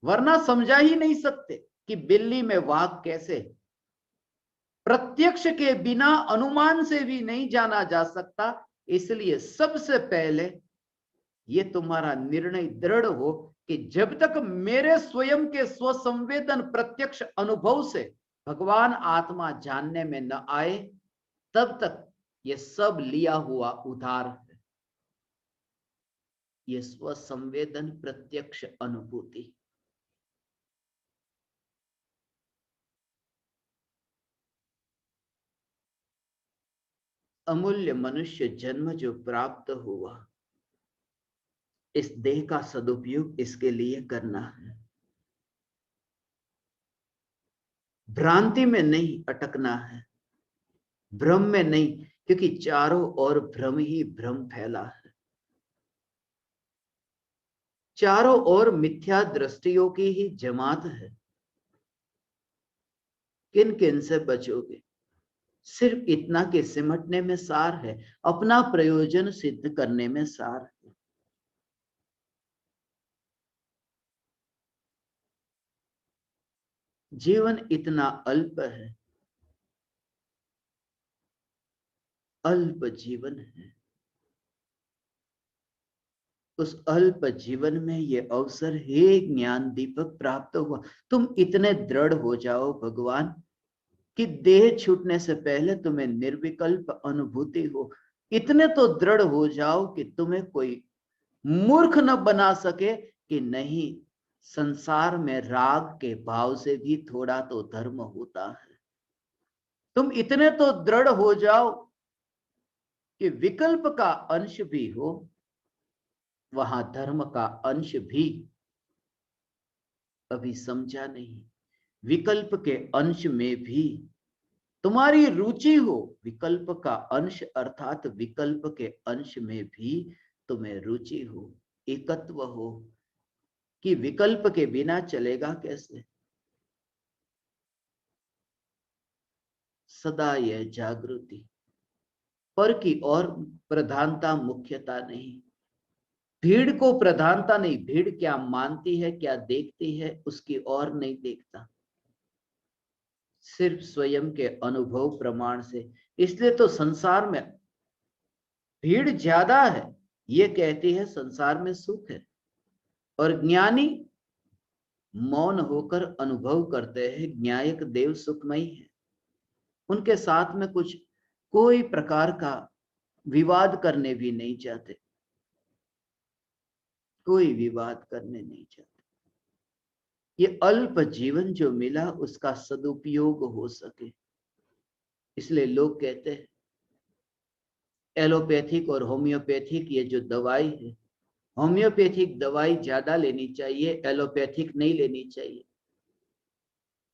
वरना समझा ही नहीं सकते कि बिल्ली में वाघ कैसे। प्रत्यक्ष के बिना अनुमान से भी नहीं जाना जा सकता। इसलिए सबसे पहले ये तुम्हारा निर्णय दृढ़ हो कि जब तक मेरे स्वयं के स्वसंवेदन प्रत्यक्ष अनुभव से भगवान आत्मा जानने में न आए, तब तक ये सब लिया हुआ उधार है। ये स्वसंवेदन प्रत्यक्ष अनुभूति। अमूल्य मनुष्य जन्म जो प्राप्त हुआ, इस देह का सदुपयोग इसके लिए करना है। भ्रांति में नहीं अटकना है, भ्रम में नहीं, क्योंकि चारों ओर भ्रम ही भ्रम फैला है। चारों ओर मिथ्या दृष्टियों की ही जमात है। किन किन से बचोगे? सिर्फ इतना कि सिमटने में सार है, अपना प्रयोजन सिद्ध करने में सार है। जीवन इतना अल्प है, अल्प जीवन है। उस अल्प जीवन में ये अवसर हे ज्ञान दीपक प्राप्त हुआ। तुम इतने दृढ़ हो जाओ भगवान कि देह छूटने से पहले तुम्हें निर्विकल्प अनुभूति हो। इतने तो दृढ़ हो जाओ कि तुम्हें कोई मूर्ख न बना सके कि नहीं, संसार में राग के भाव से भी थोड़ा तो धर्म होता है। तुम इतने तो दृढ़ हो जाओ कि विकल्प का अंश भी हो, वहां धर्म का अंश भी अभी समझा नहीं। विकल्प के अंश में भी तुम्हारी रुचि हो, विकल्प का अंश अर्थात विकल्प के अंश में भी तुम्हें रुचि हो, एकत्व हो, कि विकल्प के बिना चलेगा कैसे। सदा यह जागृति, पर की और प्रधानता मुख्यता नहीं, भीड़ को प्रधानता नहीं, भीड़ क्या मानती है क्या देखती है उसकी और नहीं देखता, सिर्फ स्वयं के अनुभव प्रमाण से। इसलिए तो संसार में भीड़ ज्यादा है, ये कहती है संसार में सुख है, और ज्ञानी मौन होकर अनुभव करते हैं न्यायक देव सुखमयी है। उनके साथ में कुछ कोई प्रकार का विवाद करने भी नहीं चाहते, कोई विवाद करने नहीं चाहते। ये अल्प जीवन जो मिला उसका सदुपयोग हो सके, इसलिए लोग कहते हैं एलोपैथिक और होम्योपैथिक ये जो दवाई है, होम्योपैथिक दवाई ज्यादा लेनी चाहिए, एलोपैथिक नहीं लेनी चाहिए,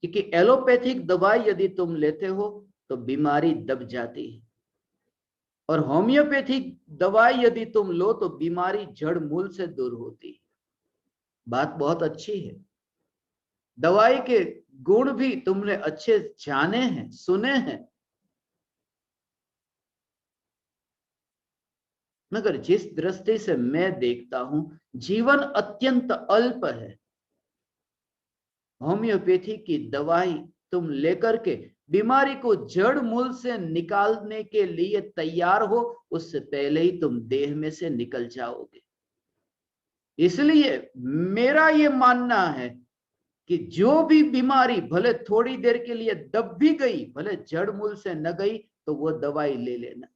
क्योंकि एलोपैथिक दवाई यदि तुम लेते हो तो बीमारी दब जाती है, और होम्योपैथिक दवाई यदि तुम लो तो बीमारी जड़ मूल से दूर होती है। बात बहुत अच्छी है, दवाई के गुण भी तुमने अच्छे जाने हैं, सुने हैं, मगर जिस दृष्टि से मैं देखता हूं जीवन अत्यंत अल्प है। होम्योपैथी की दवाई तुम लेकर के बीमारी को जड़ मूल से निकालने के लिए तैयार हो, उससे पहले ही तुम देह में से निकल जाओगे। इसलिए मेरा ये मानना है कि जो भी बीमारी भले थोड़ी देर के लिए दब भी गई, भले जड़ मूल से न गई, तो वो दवाई ले लेना।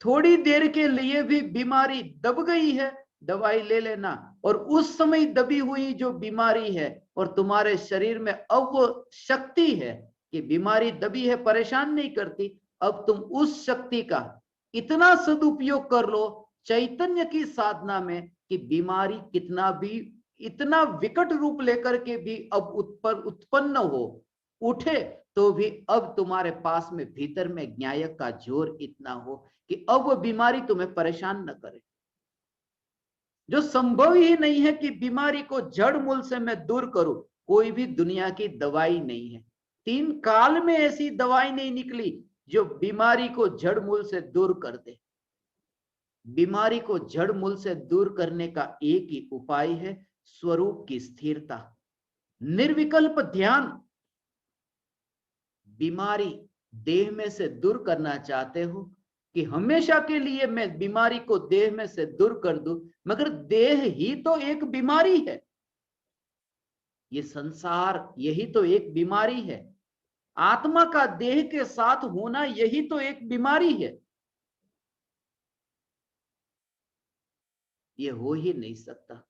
थोड़ी देर के लिए भी बीमारी दब गई है, दवाई ले लेना, और उस समय दबी हुई जो बीमारी है और तुम्हारे शरीर में अब वो शक्ति है कि बीमारी दबी है, परेशान नहीं करती, अब तुम उस शक्ति का इतना सदुपयोग कर लो चैतन्य की साधना में कि बीमारी कितना भी इतना विकट रूप लेकर के भी अब उत्पन्न हो उठे, तो भी अब तुम्हारे पास में भीतर में न्यायक का जोर इतना हो कि अब वो बीमारी तुम्हें परेशान न करे। जो संभव ही नहीं है कि बीमारी को जड़ मूल से मैं दूर करूं, कोई भी दुनिया की दवाई नहीं है, 3 काल में ऐसी दवाई नहीं निकली जो बीमारी को जड़ मूल से दूर कर दे। बीमारी को जड़ मूल से दूर करने का एक ही उपाय है, स्वरूप की स्थिरता, निर्विकल्प ध्यान। बीमारी देह में से दूर करना चाहते हो कि हमेशा के लिए मैं बीमारी को देह में से दूर कर दूं, मगर देह ही तो एक बीमारी है, ये संसार यही तो एक बीमारी है, आत्मा का देह के साथ होना यही तो एक बीमारी है, ये हो ही नहीं सकता।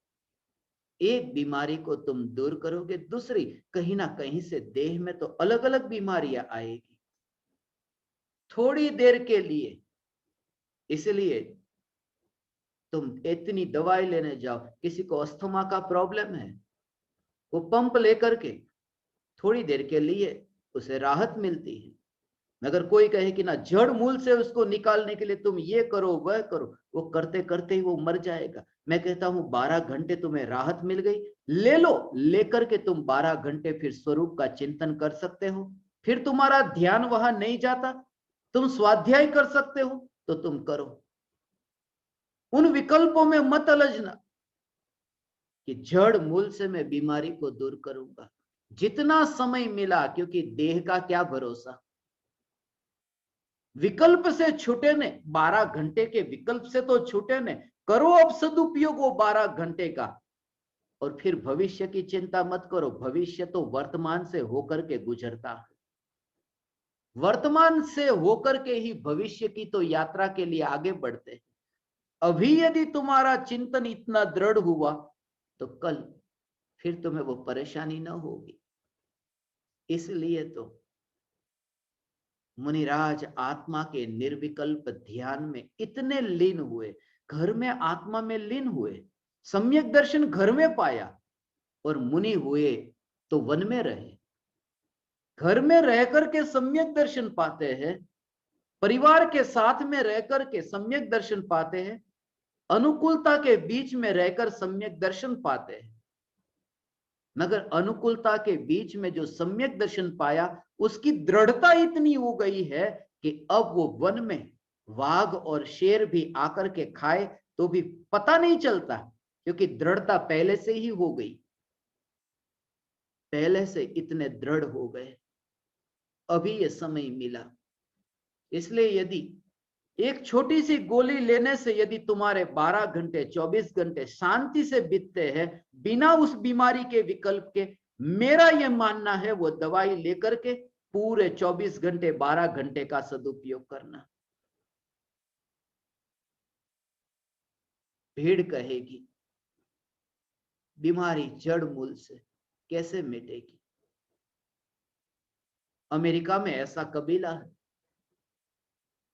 एक बीमारी को तुम दूर करोगे, दूसरी कहीं ना कहीं से देह में तो अलग अलग बीमारियां आएगी थोड़ी देर के लिए। इसलिए तुम इतनी दवाई लेने जाओ, किसी को अस्थमा का प्रॉब्लम है, वो पंप लेकर के थोड़ी देर के लिए उसे राहत मिलती है, मगर कोई कहे कि ना जड़ मूल से उसको निकालने के लिए तुम ये करो वह करो, वो करते करते ही वो मर जाएगा। मैं कहता हूं 12 घंटे तुम्हें राहत मिल गई, ले लो, लेकर के तुम 12 घंटे फिर स्वरूप का चिंतन कर सकते हो, फिर तुम्हारा ध्यान वहां नहीं जाता, तुम स्वाध्याय कर सकते हो तो तुम करो। उन विकल्पों में मत अलझना कि जड़ मूल से मैं बीमारी को दूर करूंगा, जितना समय मिला, क्योंकि देह का क्या भरोसा, विकल्प से छूटे ने, 12 घंटे के विकल्प से तो छूटे ने, करो अब सदुपयोग वो 12 घंटे का, और फिर भविष्य की चिंता मत करो, भविष्य तो वर्तमान से होकर के गुजरता है, वर्तमान से होकर के ही भविष्य की तो यात्रा के लिए आगे बढ़ते हैं। अभी यदि तुम्हारा चिंतन इतना दृढ़ हुआ तो कल फिर तुम्हें वो परेशानी ना होगी। इसलिए तो मुनिराज आत्मा के निर्विकल्प ध्यान में इतने लीन हुए, घर में आत्मा में लीन हुए, सम्यक दर्शन घर में पाया, और मुनि हुए तो वन में रहे, घर में रह करके सम्यक दर्शन पाते हैं, परिवार के साथ में रह करके सम्यक दर्शन पाते हैं, अनुकूलता के बीच में रहकर सम्यक दर्शन पाते हैं, मगर अनुकूलता के बीच में जो सम्यक दर्शन पाया, उसकी दृढ़ता इतनी हो गई है कि अब वो वन में वाघ और शेर भी आकर के खाए तो भी पता नहीं चलता, क्योंकि दृढ़ता पहले से ही हो गई, पहले से इतने दृढ़ हो गए, अभी ये समय मिला। इसलिए यदि एक छोटी सी गोली लेने से यदि तुम्हारे 12 घंटे 24 घंटे शांति से बीतते हैं बिना उस बीमारी के विकल्प के, मेरा यह मानना है वो दवाई लेकर के पूरे 24 घंटे 12 घंटे का सदुपयोग करना। भीड़ कहेगी बीमारी जड़ मूल से कैसे मिटेगी। अमेरिका में ऐसा कबीला है,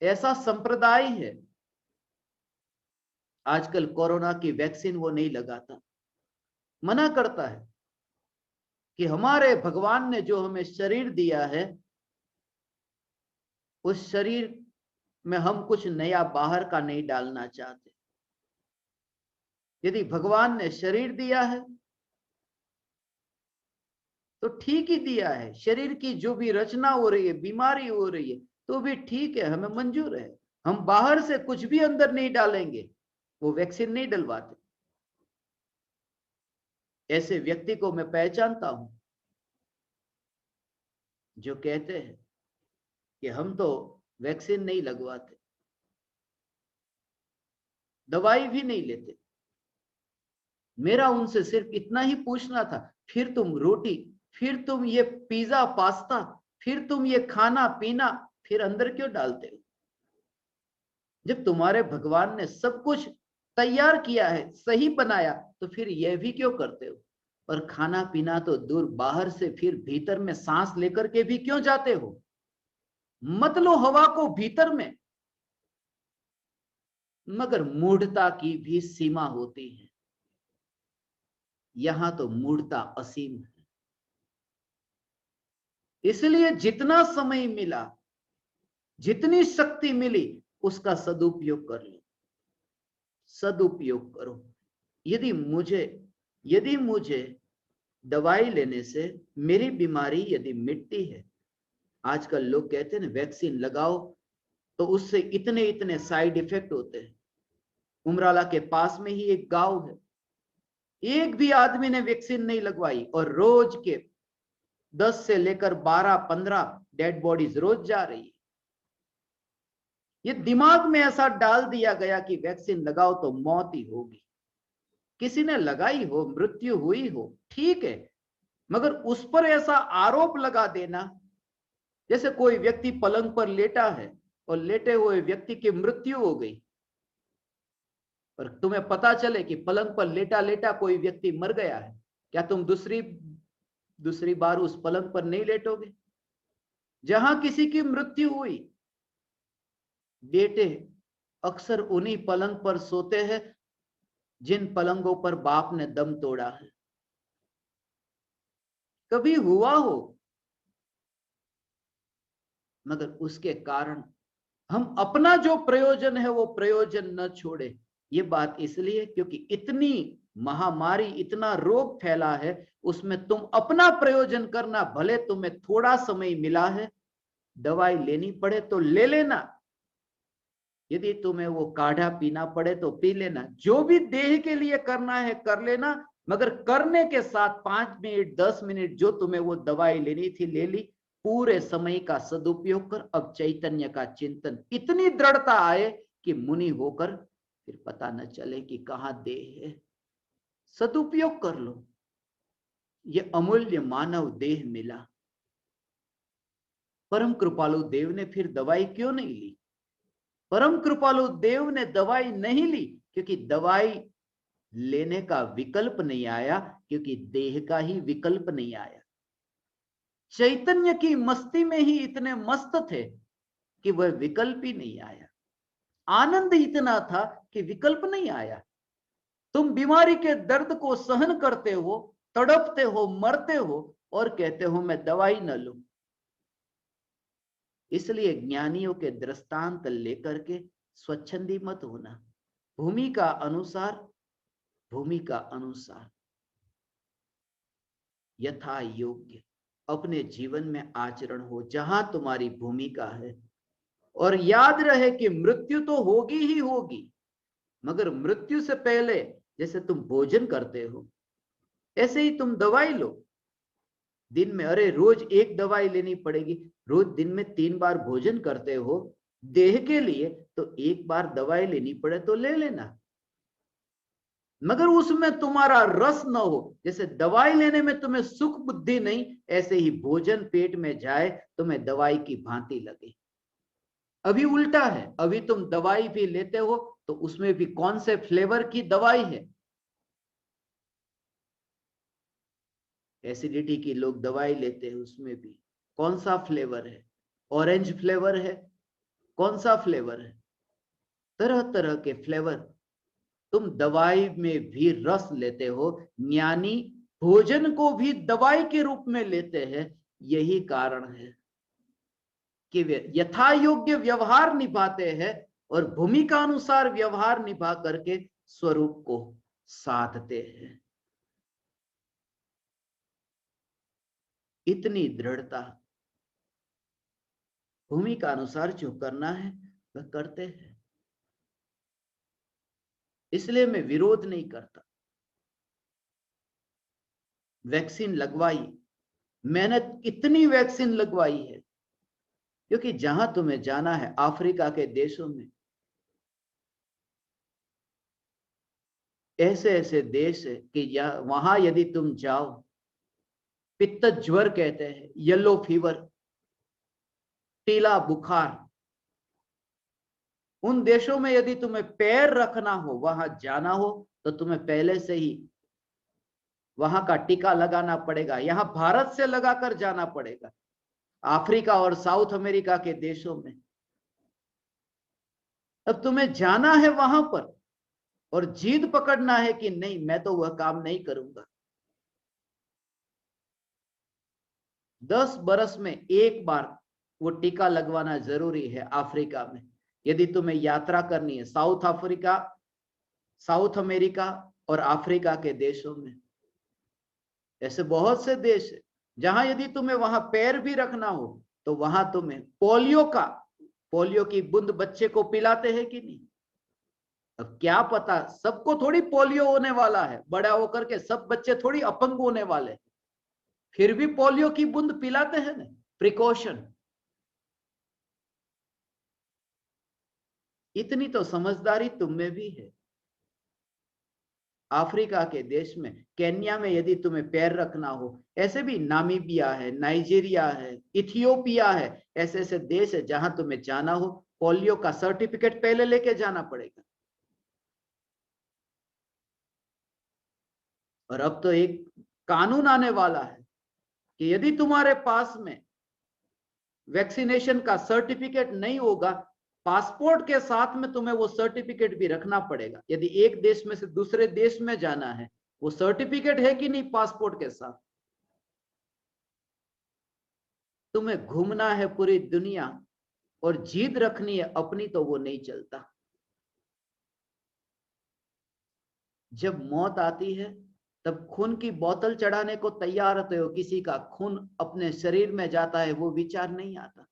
ऐसा संप्रदाय है, आजकल कोरोना की वैक्सीन वो नहीं लगाता, मना करता है कि हमारे भगवान ने जो हमें शरीर दिया है उस शरीर में हम कुछ नया बाहर का नहीं डालना चाहते। यदि भगवान ने शरीर दिया है तो ठीक ही दिया है, शरीर की जो भी रचना हो रही है, बीमारी हो रही है तो भी ठीक है, हमें मंजूर है। हम बाहर से कुछ भी अंदर नहीं डालेंगे, वो वैक्सीन नहीं डलवाते। ऐसे व्यक्ति को मैं पहचानता हूं जो कहते हैं कि हम तो वैक्सीन नहीं लगवाते, दवाई भी नहीं लेते। मेरा उनसे सिर्फ इतना ही पूछना था, फिर तुम रोटी, फिर तुम ये पिज्जा पास्ता, फिर तुम ये खाना पीना फिर अंदर क्यों डालते हो? जब तुम्हारे भगवान ने सब कुछ तैयार किया है, सही बनाया, तो फिर यह भी क्यों करते हो? और खाना पीना तो दूर, बाहर से फिर भीतर में सांस लेकर के भी क्यों जाते हो? मत लो हवा को भीतर में। मगर मूढ़ता की भी सीमा होती है, यहां तो मूढ़ता असीम है। इसलिए जितना समय मिला, जितनी शक्ति मिली, उसका सदुपयोग कर लो, सदुपयोग करो। यदि मुझे दवाई लेने से मेरी बीमारी यदि मिटती है, आजकल लोग कहते हैं ना वैक्सीन लगाओ तो उससे इतने इतने साइड इफेक्ट होते हैं। उमराला के पास में ही एक गांव है, एक भी आदमी ने वैक्सीन नहीं लगवाई और रोज के 10 से लेकर 12-15 डेड बॉडीज रोज जा रही है। ये दिमाग में ऐसा डाल दिया गया कि वैक्सीन लगाओ तो मौत ही होगी। किसी ने लगाई हो, मृत्यु हुई हो, ठीक है, मगर उस पर ऐसा आरोप लगा देना, जैसे कोई व्यक्ति पलंग पर लेटा है और लेटे हुए व्यक्ति की मृत्यु हो गई और तुम्हें पता चले कि पलंग पर लेटा लेटा कोई व्यक्ति मर गया है, क्या तुम दूसरी बार उस पलंग पर नहीं लेटोगे? जहां किसी की मृत्यु हुई, बेटे अक्सर उन्हीं पलंग पर सोते हैं जिन पलंगों पर बाप ने दम तोड़ा है। कभी हुआ हो, मगर उसके कारण हम अपना जो प्रयोजन है वो प्रयोजन न छोड़े। ये बात इसलिए क्योंकि इतनी महामारी, इतना रोग फैला है, उसमें तुम अपना प्रयोजन करना, भले तुम्हें थोड़ा समय मिला है, दवाई लेनी पड़े तो ले लेना, यदि तुम्हें वो काढ़ा पीना पड़े तो पी लेना, जो भी देह के लिए करना है कर लेना, मगर करने के साथ 5 मिनट 10 मिनट जो तुम्हें वो दवाई लेनी थी ले ली, पूरे समय का सदुपयोग कर। अब चैतन्य का चिंतन, इतनी दृढ़ता आए कि मुनि होकर फिर पता न चले कि कहां देह है। सदुपयोग कर लो, ये अमूल्य मानव देह मिला। परम कृपालु देव ने फिर दवाई क्यों नहीं ली? परम कृपालु देव ने दवाई नहीं ली क्योंकि दवाई लेने का विकल्प नहीं आया, क्योंकि देह का ही विकल्प नहीं आया। चैतन्य की मस्ती में ही इतने मस्त थे कि वह विकल्प ही नहीं आया। आनंद इतना था कि विकल्प नहीं आया। तुम बीमारी के दर्द को सहन करते हो, तड़पते हो, मरते हो और कहते हो मैं दवाई न लूं। इसलिए ज्ञानियों के दृष्टांत लेकर के स्वच्छंदी मत होना, भूमि का अनुसार, भूमि का अनुसार। यथा योग्य अपने जीवन में आचरण हो जहां तुम्हारी भूमिका है। और याद रहे कि मृत्यु तो होगी ही होगी, मगर मृत्यु से पहले जैसे तुम भोजन करते हो ऐसे ही तुम दवाई लो। दिन में, अरे रोज एक दवाई लेनी पड़ेगी, रोज दिन में 3 बार भोजन करते हो देह के लिए, तो एक बार दवाई लेनी पड़े तो ले लेना, मगर उसमें तुम्हारा रस न हो। जैसे दवाई लेने में तुम्हें सुख बुद्धि नहीं, ऐसे ही भोजन पेट में जाए तुम्हें दवाई की भांति लगे। अभी उल्टा है, अभी तुम दवाई भी लेते हो तो उसमें भी कौन से फ्लेवर की दवाई है। एसिडिटी की लोग दवाई लेते हैं, उसमें भी कौन सा फ्लेवर है, ऑरेंज फ्लेवर है, कौन सा फ्लेवर है, तरह तरह के फ्लेवर। तुम दवाई में भी रस लेते हो, ज्ञानी भोजन को भी दवाई के रूप में लेते हैं। यही कारण है कि वे यथा योग्य व्यवहार निभाते हैं और भूमिका अनुसार व्यवहार निभा करके स्वरूप को साधते हैं। इतनी दृढ़ता, भूमिका अनुसार जो करना है वह करते हैं। इसलिए मैं विरोध नहीं करता। वैक्सीन लगवाई, मैंने इतनी वैक्सीन लगवाई है, क्योंकि जहां तुम्हें जाना है अफ्रीका के देशों में, ऐसे ऐसे देश है कि वहां यदि तुम जाओ, पित्त ज्वर कहते हैं, येलो फीवर, टीला बुखार, उन देशों में यदि तुम्हें पैर रखना हो, वहां जाना हो, तो तुम्हें पहले से ही वहां का टीका लगाना पड़ेगा। यहां भारत से लगाकर जाना पड़ेगा अफ्रीका और साउथ अमेरिका के देशों में। अब तुम्हें जाना है वहां पर और जिद पकड़ना है कि नहीं, मैं तो वह काम नहीं करूंगा। 10 बरस में एक बार वो टीका लगवाना जरूरी है अफ्रीका में, यदि तुम्हें यात्रा करनी है साउथ अफ्रीका, साउथ अमेरिका और अफ्रीका के देशों में। ऐसे बहुत से देश है जहां यदि तुम्हें वहां पैर भी रखना हो, तो वहां तुम्हें पोलियो की बूंद बच्चे को पिलाते हैं कि नहीं। अब क्या पता, सबको थोड़ी पोलियो होने वाला है, बड़ा होकर के सब बच्चे थोड़ी अपंग होने वाले, फिर भी पोलियो की बूंद पिलाते हैं ना, प्रिकॉशन। इतनी तो समझदारी तुम में भी है। अफ्रीका के देश में, केन्या में यदि तुम्हें पैर रखना हो, ऐसे भी नामीबिया है, नाइजीरिया है, इथियोपिया है, ऐसे ऐसे देश है जहां तुम्हें जाना हो, पोलियो का सर्टिफिकेट पहले लेके जाना पड़ेगा। और अब तो एक कानून आने वाला है कि यदि तुम्हारे पास में वैक्सीनेशन का सर्टिफिकेट नहीं होगा, पासपोर्ट के साथ में तुम्हें वो सर्टिफिकेट भी रखना पड़ेगा। यदि एक देश में से दूसरे देश में जाना है, वो सर्टिफिकेट है कि नहीं पासपोर्ट के साथ। तुम्हें घूमना है पूरी दुनिया और जिद रखनी है अपनी, तो वो नहीं चलता। जब मौत आती है तब खून की बोतल चढ़ाने को तैयार होते हो, किसी का खून अपने शरीर में जाता है, वो विचार नहीं आता।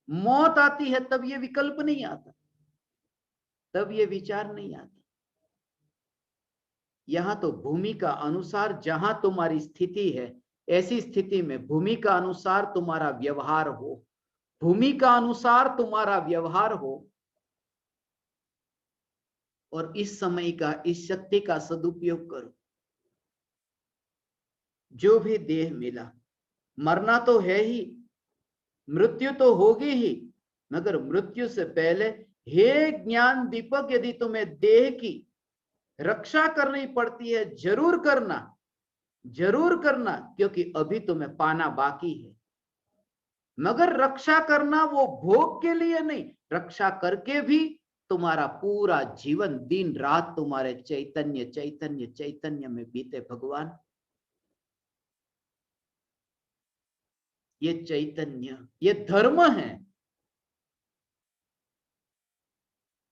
मौत आती है तब ये विकल्प नहीं आता, तब ये विचार नहीं आता। यहां तो भूमि का अनुसार जहां तुम्हारी स्थिति है, ऐसी स्थिति में भूमि का अनुसार तुम्हारा व्यवहार हो, भूमि का अनुसार तुम्हारा व्यवहार हो। और इस समय का, इस शक्ति का सदुपयोग करो। जो भी देह मिला, मरना तो है ही, मृत्यु तो होगी ही, मगर मृत्यु से पहले हे ज्ञान दीपक, यदि तुम्हें देह की रक्षा करनी पड़ती है, जरूर करना, जरूर करना, क्योंकि अभी तुम्हें पाना बाकी है। मगर रक्षा करना वो भोग के लिए नहीं, रक्षा करके भी तुम्हारा पूरा जीवन दिन रात तुम्हारे चैतन्य चैतन्य चैतन्य में बीते। भगवान, ये चैतन्य, ये धर्म है,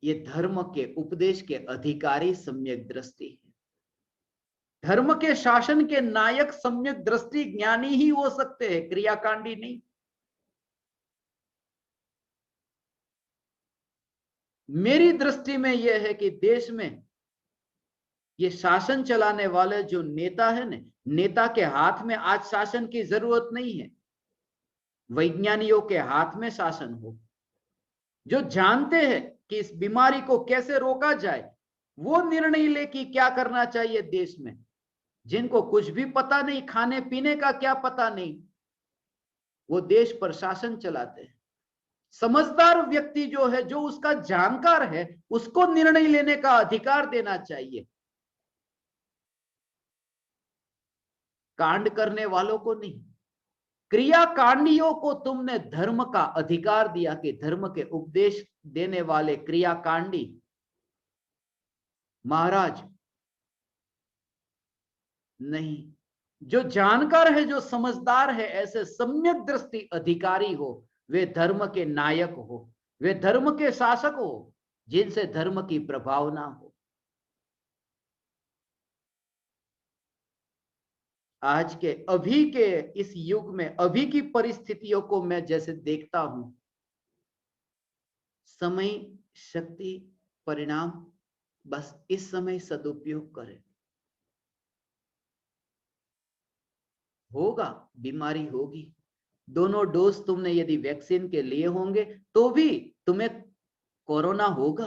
ये धर्म के उपदेश के अधिकारी सम्यक दृष्टि है। धर्म के शासन के नायक सम्यक दृष्टि ज्ञानी ही हो सकते हैं, क्रियाकांडी नहीं। मेरी दृष्टि में यह है कि देश में ये शासन चलाने वाले जो नेता है ना, नेता के हाथ में आज शासन की जरूरत नहीं है, वैज्ञानिकों के हाथ में शासन हो, जो जानते हैं कि इस बीमारी को कैसे रोका जाए, वो निर्णय ले कि क्या करना चाहिए देश में। जिनको कुछ भी पता नहीं, खाने पीने का क्या पता नहीं, वो देश पर शासन चलाते हैं। समझदार व्यक्ति जो है, जो उसका जानकार है, उसको निर्णय लेने का अधिकार देना चाहिए, कांड करने वालों को नहीं। क्रियाकांडियों को तुमने धर्म का अधिकार दिया कि धर्म के उपदेश देने वाले क्रियाकांडी महाराज नहीं, जो जानकार है, जो समझदार है, ऐसे सम्यक दृष्टि अधिकारी हो, वे धर्म के नायक हो, वे धर्म के शासक हो, जिनसे धर्म की प्रभावना हो। आज के अभी के इस युग में, अभी की परिस्थितियों को मैं जैसे देखता हूं, समय, शक्ति, परिणाम, बस इस समय सदुपयोग करें। होगा, बीमारी होगी। दोनों डोज तुमने यदि वैक्सीन के लिए होंगे तो भी तुम्हें कोरोना होगा,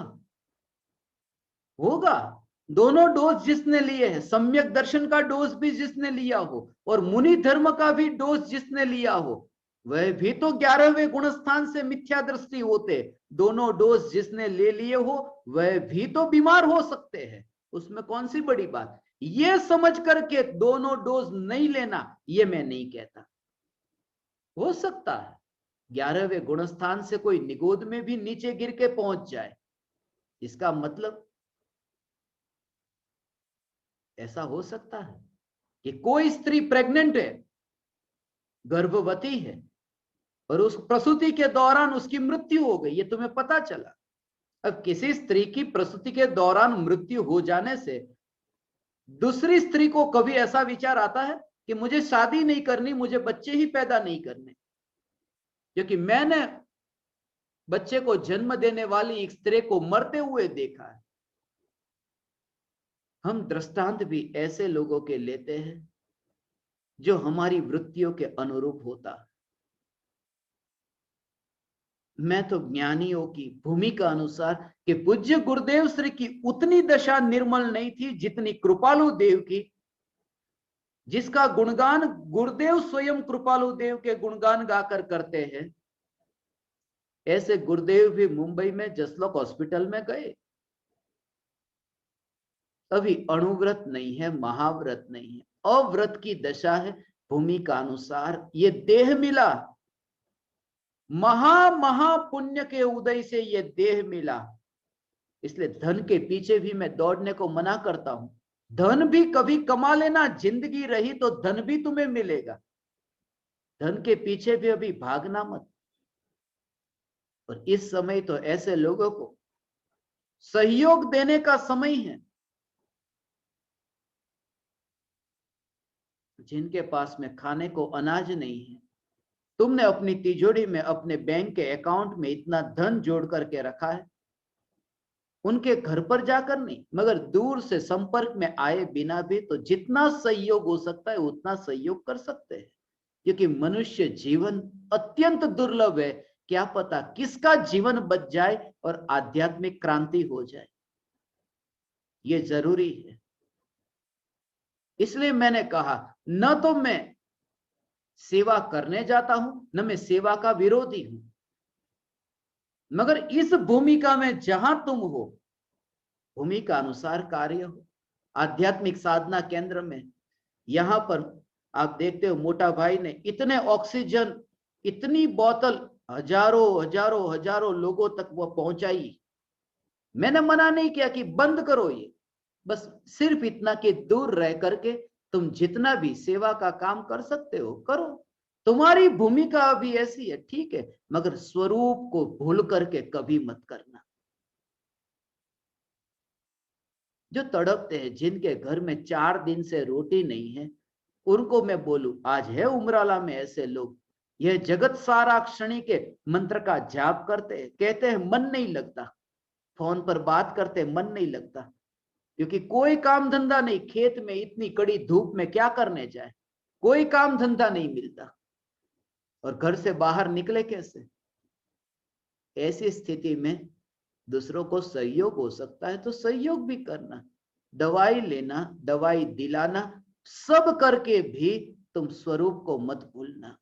होगा। दोनों डोज जिसने लिए हैं, सम्यक दर्शन का डोज भी जिसने लिया हो और मुनि धर्म का भी डोज जिसने लिया हो, वह भी तो 11वें गुणस्थान से मिथ्या दृष्टि होते। दोनों डोज जिसने ले लिए हो, वह भी तो बीमार हो सकते हैं, उसमें कौन सी बड़ी बात। ये समझ करके दोनों डोज नहीं लेना, ये मैं नहीं कहता। हो सकता है 11वें गुणस्थान से कोई निगोद में भी नीचे गिर के पहुंच जाए, इसका मतलब ऐसा हो सकता है कि कोई स्त्री प्रेग्नेंट है, गर्भवती है, और उस प्रसूति के दौरान उसकी मृत्यु हो गई, ये तुम्हें पता चला। अब किसी स्त्री की प्रसूति के दौरान मृत्यु हो जाने से दूसरी स्त्री को कभी ऐसा विचार आता है कि मुझे शादी नहीं करनी, मुझे बच्चे ही पैदा नहीं करने, क्योंकि मैंने बच्चे को जन्म देने वाली एक स्त्री को मरते हुए देखा है। हम दृष्टांत भी ऐसे लोगों के लेते हैं जो हमारी वृत्तियों के अनुरूप होता। मैं तो ज्ञानियों की भूमिका अनुसार कि पूज्य गुरुदेव श्री की उतनी दशा निर्मल नहीं थी जितनी कृपालु देव की, जिसका गुणगान गुरुदेव स्वयं कृपालु देव के गुणगान गाकर करते हैं। ऐसे गुरुदेव भी मुंबई में जसलोक हॉस्पिटल में गए, अभी अणुव्रत नहीं है, महाव्रत नहीं है, अव्रत की दशा है। भूमिका अनुसार ये देह मिला, महापुण्य के उदय से ये देह मिला, इसलिए धन के पीछे भी मैं दौड़ने को मना करता हूं। धन भी कभी कमा लेना, जिंदगी रही तो धन भी तुम्हें मिलेगा, धन के पीछे भी अभी भागना मत। और इस समय तो ऐसे लोगों को सहयोग देने का समय है जिनके पास में खाने को अनाज नहीं है। तुमने अपनी तिजोरी में, अपने बैंक के अकाउंट में इतना धन जोड़ करके रखा है, उनके घर पर जाकर नहीं, मगर दूर से संपर्क में आए बिना भी तो जितना सहयोग हो सकता है उतना सहयोग कर सकते हैं, क्योंकि मनुष्य जीवन अत्यंत दुर्लभ है। क्या पता किसका जीवन बच जाए और आध्यात्मिक क्रांति हो जाए, ये जरूरी है। इसलिए मैंने कहा, न तो मैं सेवा करने जाता हूं, न मैं सेवा का विरोधी हूं, मगर इस भूमिका में जहां तुम हो, भूमिका अनुसार कार्य हो। आध्यात्मिक साधना केंद्र में यहां पर आप देखते हो, मोटा भाई ने इतने ऑक्सीजन, इतनी बोतल हजारों हजारों हजारों लोगों तक वो पहुंचाई। मैंने मना नहीं किया कि बंद करो ये, बस सिर्फ इतना कि दूर रह करके तुम जितना भी सेवा का काम कर सकते हो करो, तुम्हारी भूमिका अभी ऐसी है, ठीक है, मगर स्वरूप को भूल करके कभी मत करना। जो तड़पते हैं, जिनके घर में 4 दिन से रोटी नहीं है, उनको मैं बोलूं, आज है उमराला में ऐसे लोग, यह जगत सारा क्षणी के मंत्र का जाप करते हैं, कहते हैं मन नहीं लगता, फोन पर बात करते मन नहीं लगता, क्योंकि कोई काम धंधा नहीं, खेत में इतनी कड़ी धूप में क्या करने जाए, कोई काम धंधा नहीं मिलता, और घर से बाहर निकले कैसे। ऐसी स्थिति में दूसरों को सहयोग हो सकता है तो सहयोग भी करना, दवाई लेना, दवाई दिलाना, सब करके भी तुम स्वरूप को मत भूलना।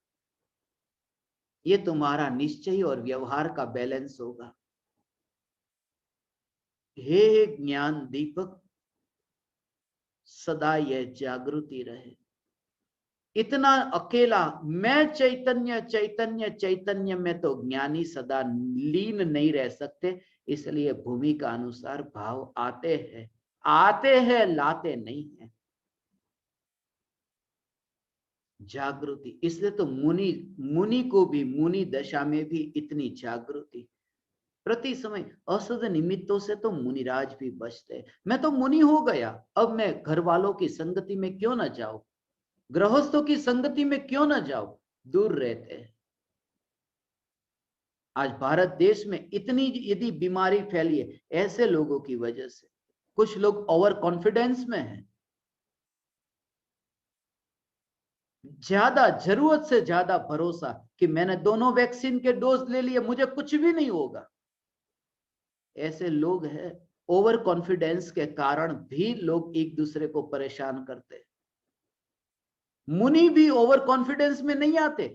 ये तुम्हारा निश्चय और व्यवहार का बैलेंस होगा। हे ज्ञान दीपक, सदा यह जागृति रहे। इतना अकेला मैं चैतन्य चैतन्य चैतन्य में तो ज्ञानी सदा लीन नहीं रह सकते, इसलिए भूमि का अनुसार भाव आते हैं लाते नहीं है। जागृति, इसलिए तो मुनि मुनि को भी मुनि दशा में भी इतनी जागृति, प्रति समय असद निमित्तों से तो मुनिराज भी बचते। मैं तो मुनि हो गया, अब मैं घर वालों की संगति में क्यों ना जाऊं, गृहस्थों की संगति में क्यों ना जाऊं, दूर रहते हैं। आज भारत देश में इतनी यदि बीमारी फैली है ऐसे लोगों की वजह से। कुछ लोग ओवर कॉन्फिडेंस में हैं, ज्यादा जरूरत से ज्यादा भरोसा कि मैंने दोनों वैक्सीन के डोज ले लिए, मुझे कुछ भी नहीं होगा। ऐसे लोग हैं, ओवर कॉन्फिडेंस के कारण भी लोग एक दूसरे को परेशान करते हैं। मुनि भी ओवर कॉन्फिडेंस में नहीं आते।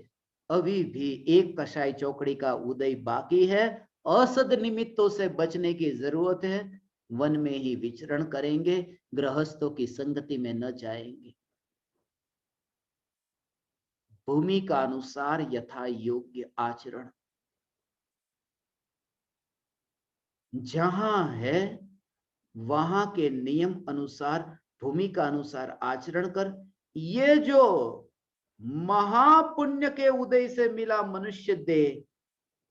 अभी भी एक कषाय चौकड़ी का उदय बाकी है, असद निमित्तों से बचने की जरूरत है, वन में ही विचरण करेंगे, गृहस्थों की संगति में न जाएंगे। भूमि का अनुसार यथा योग्य आचरण, जहां है वहां के नियम अनुसार भूमि का अनुसार आचरण कर। ये जो महापुण्य के उदय से मिला मनुष्य देह,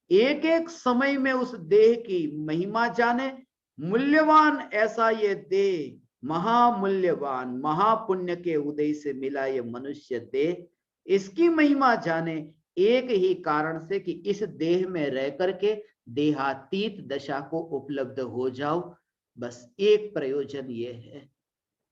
एक एक समय में उस देह की महिमा जाने। मूल्यवान ऐसा ये देह, महामूल्यवान महापुण्य के उदय से मिला ये मनुष्य देह, इसकी महिमा जाने। एक ही कारण से कि इस देह में रह करके देहातीत दशा को उपलब्ध हो जाओ, बस एक प्रयोजन ये है।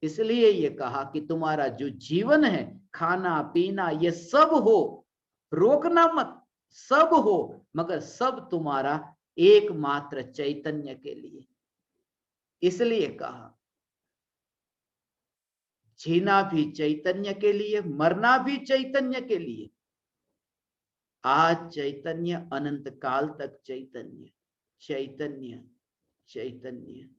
इसलिए ये कहा कि तुम्हारा जो जीवन है, खाना पीना ये सब हो, रोकना मत, सब हो, मगर सब तुम्हारा एकमात्र चैतन्य के लिए। इसलिए कहा जीना भी चैतन्य के लिए, मरना भी चैतन्य के लिए। आज चैतन्य, अनंत काल तक चैतन्य, चैतन्य चैतन्य।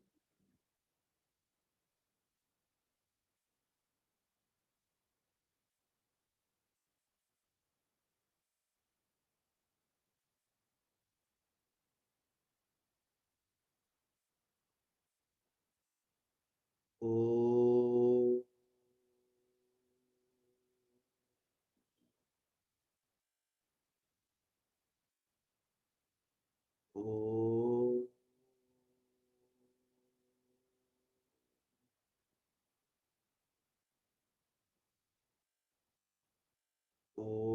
ओ ओ ओ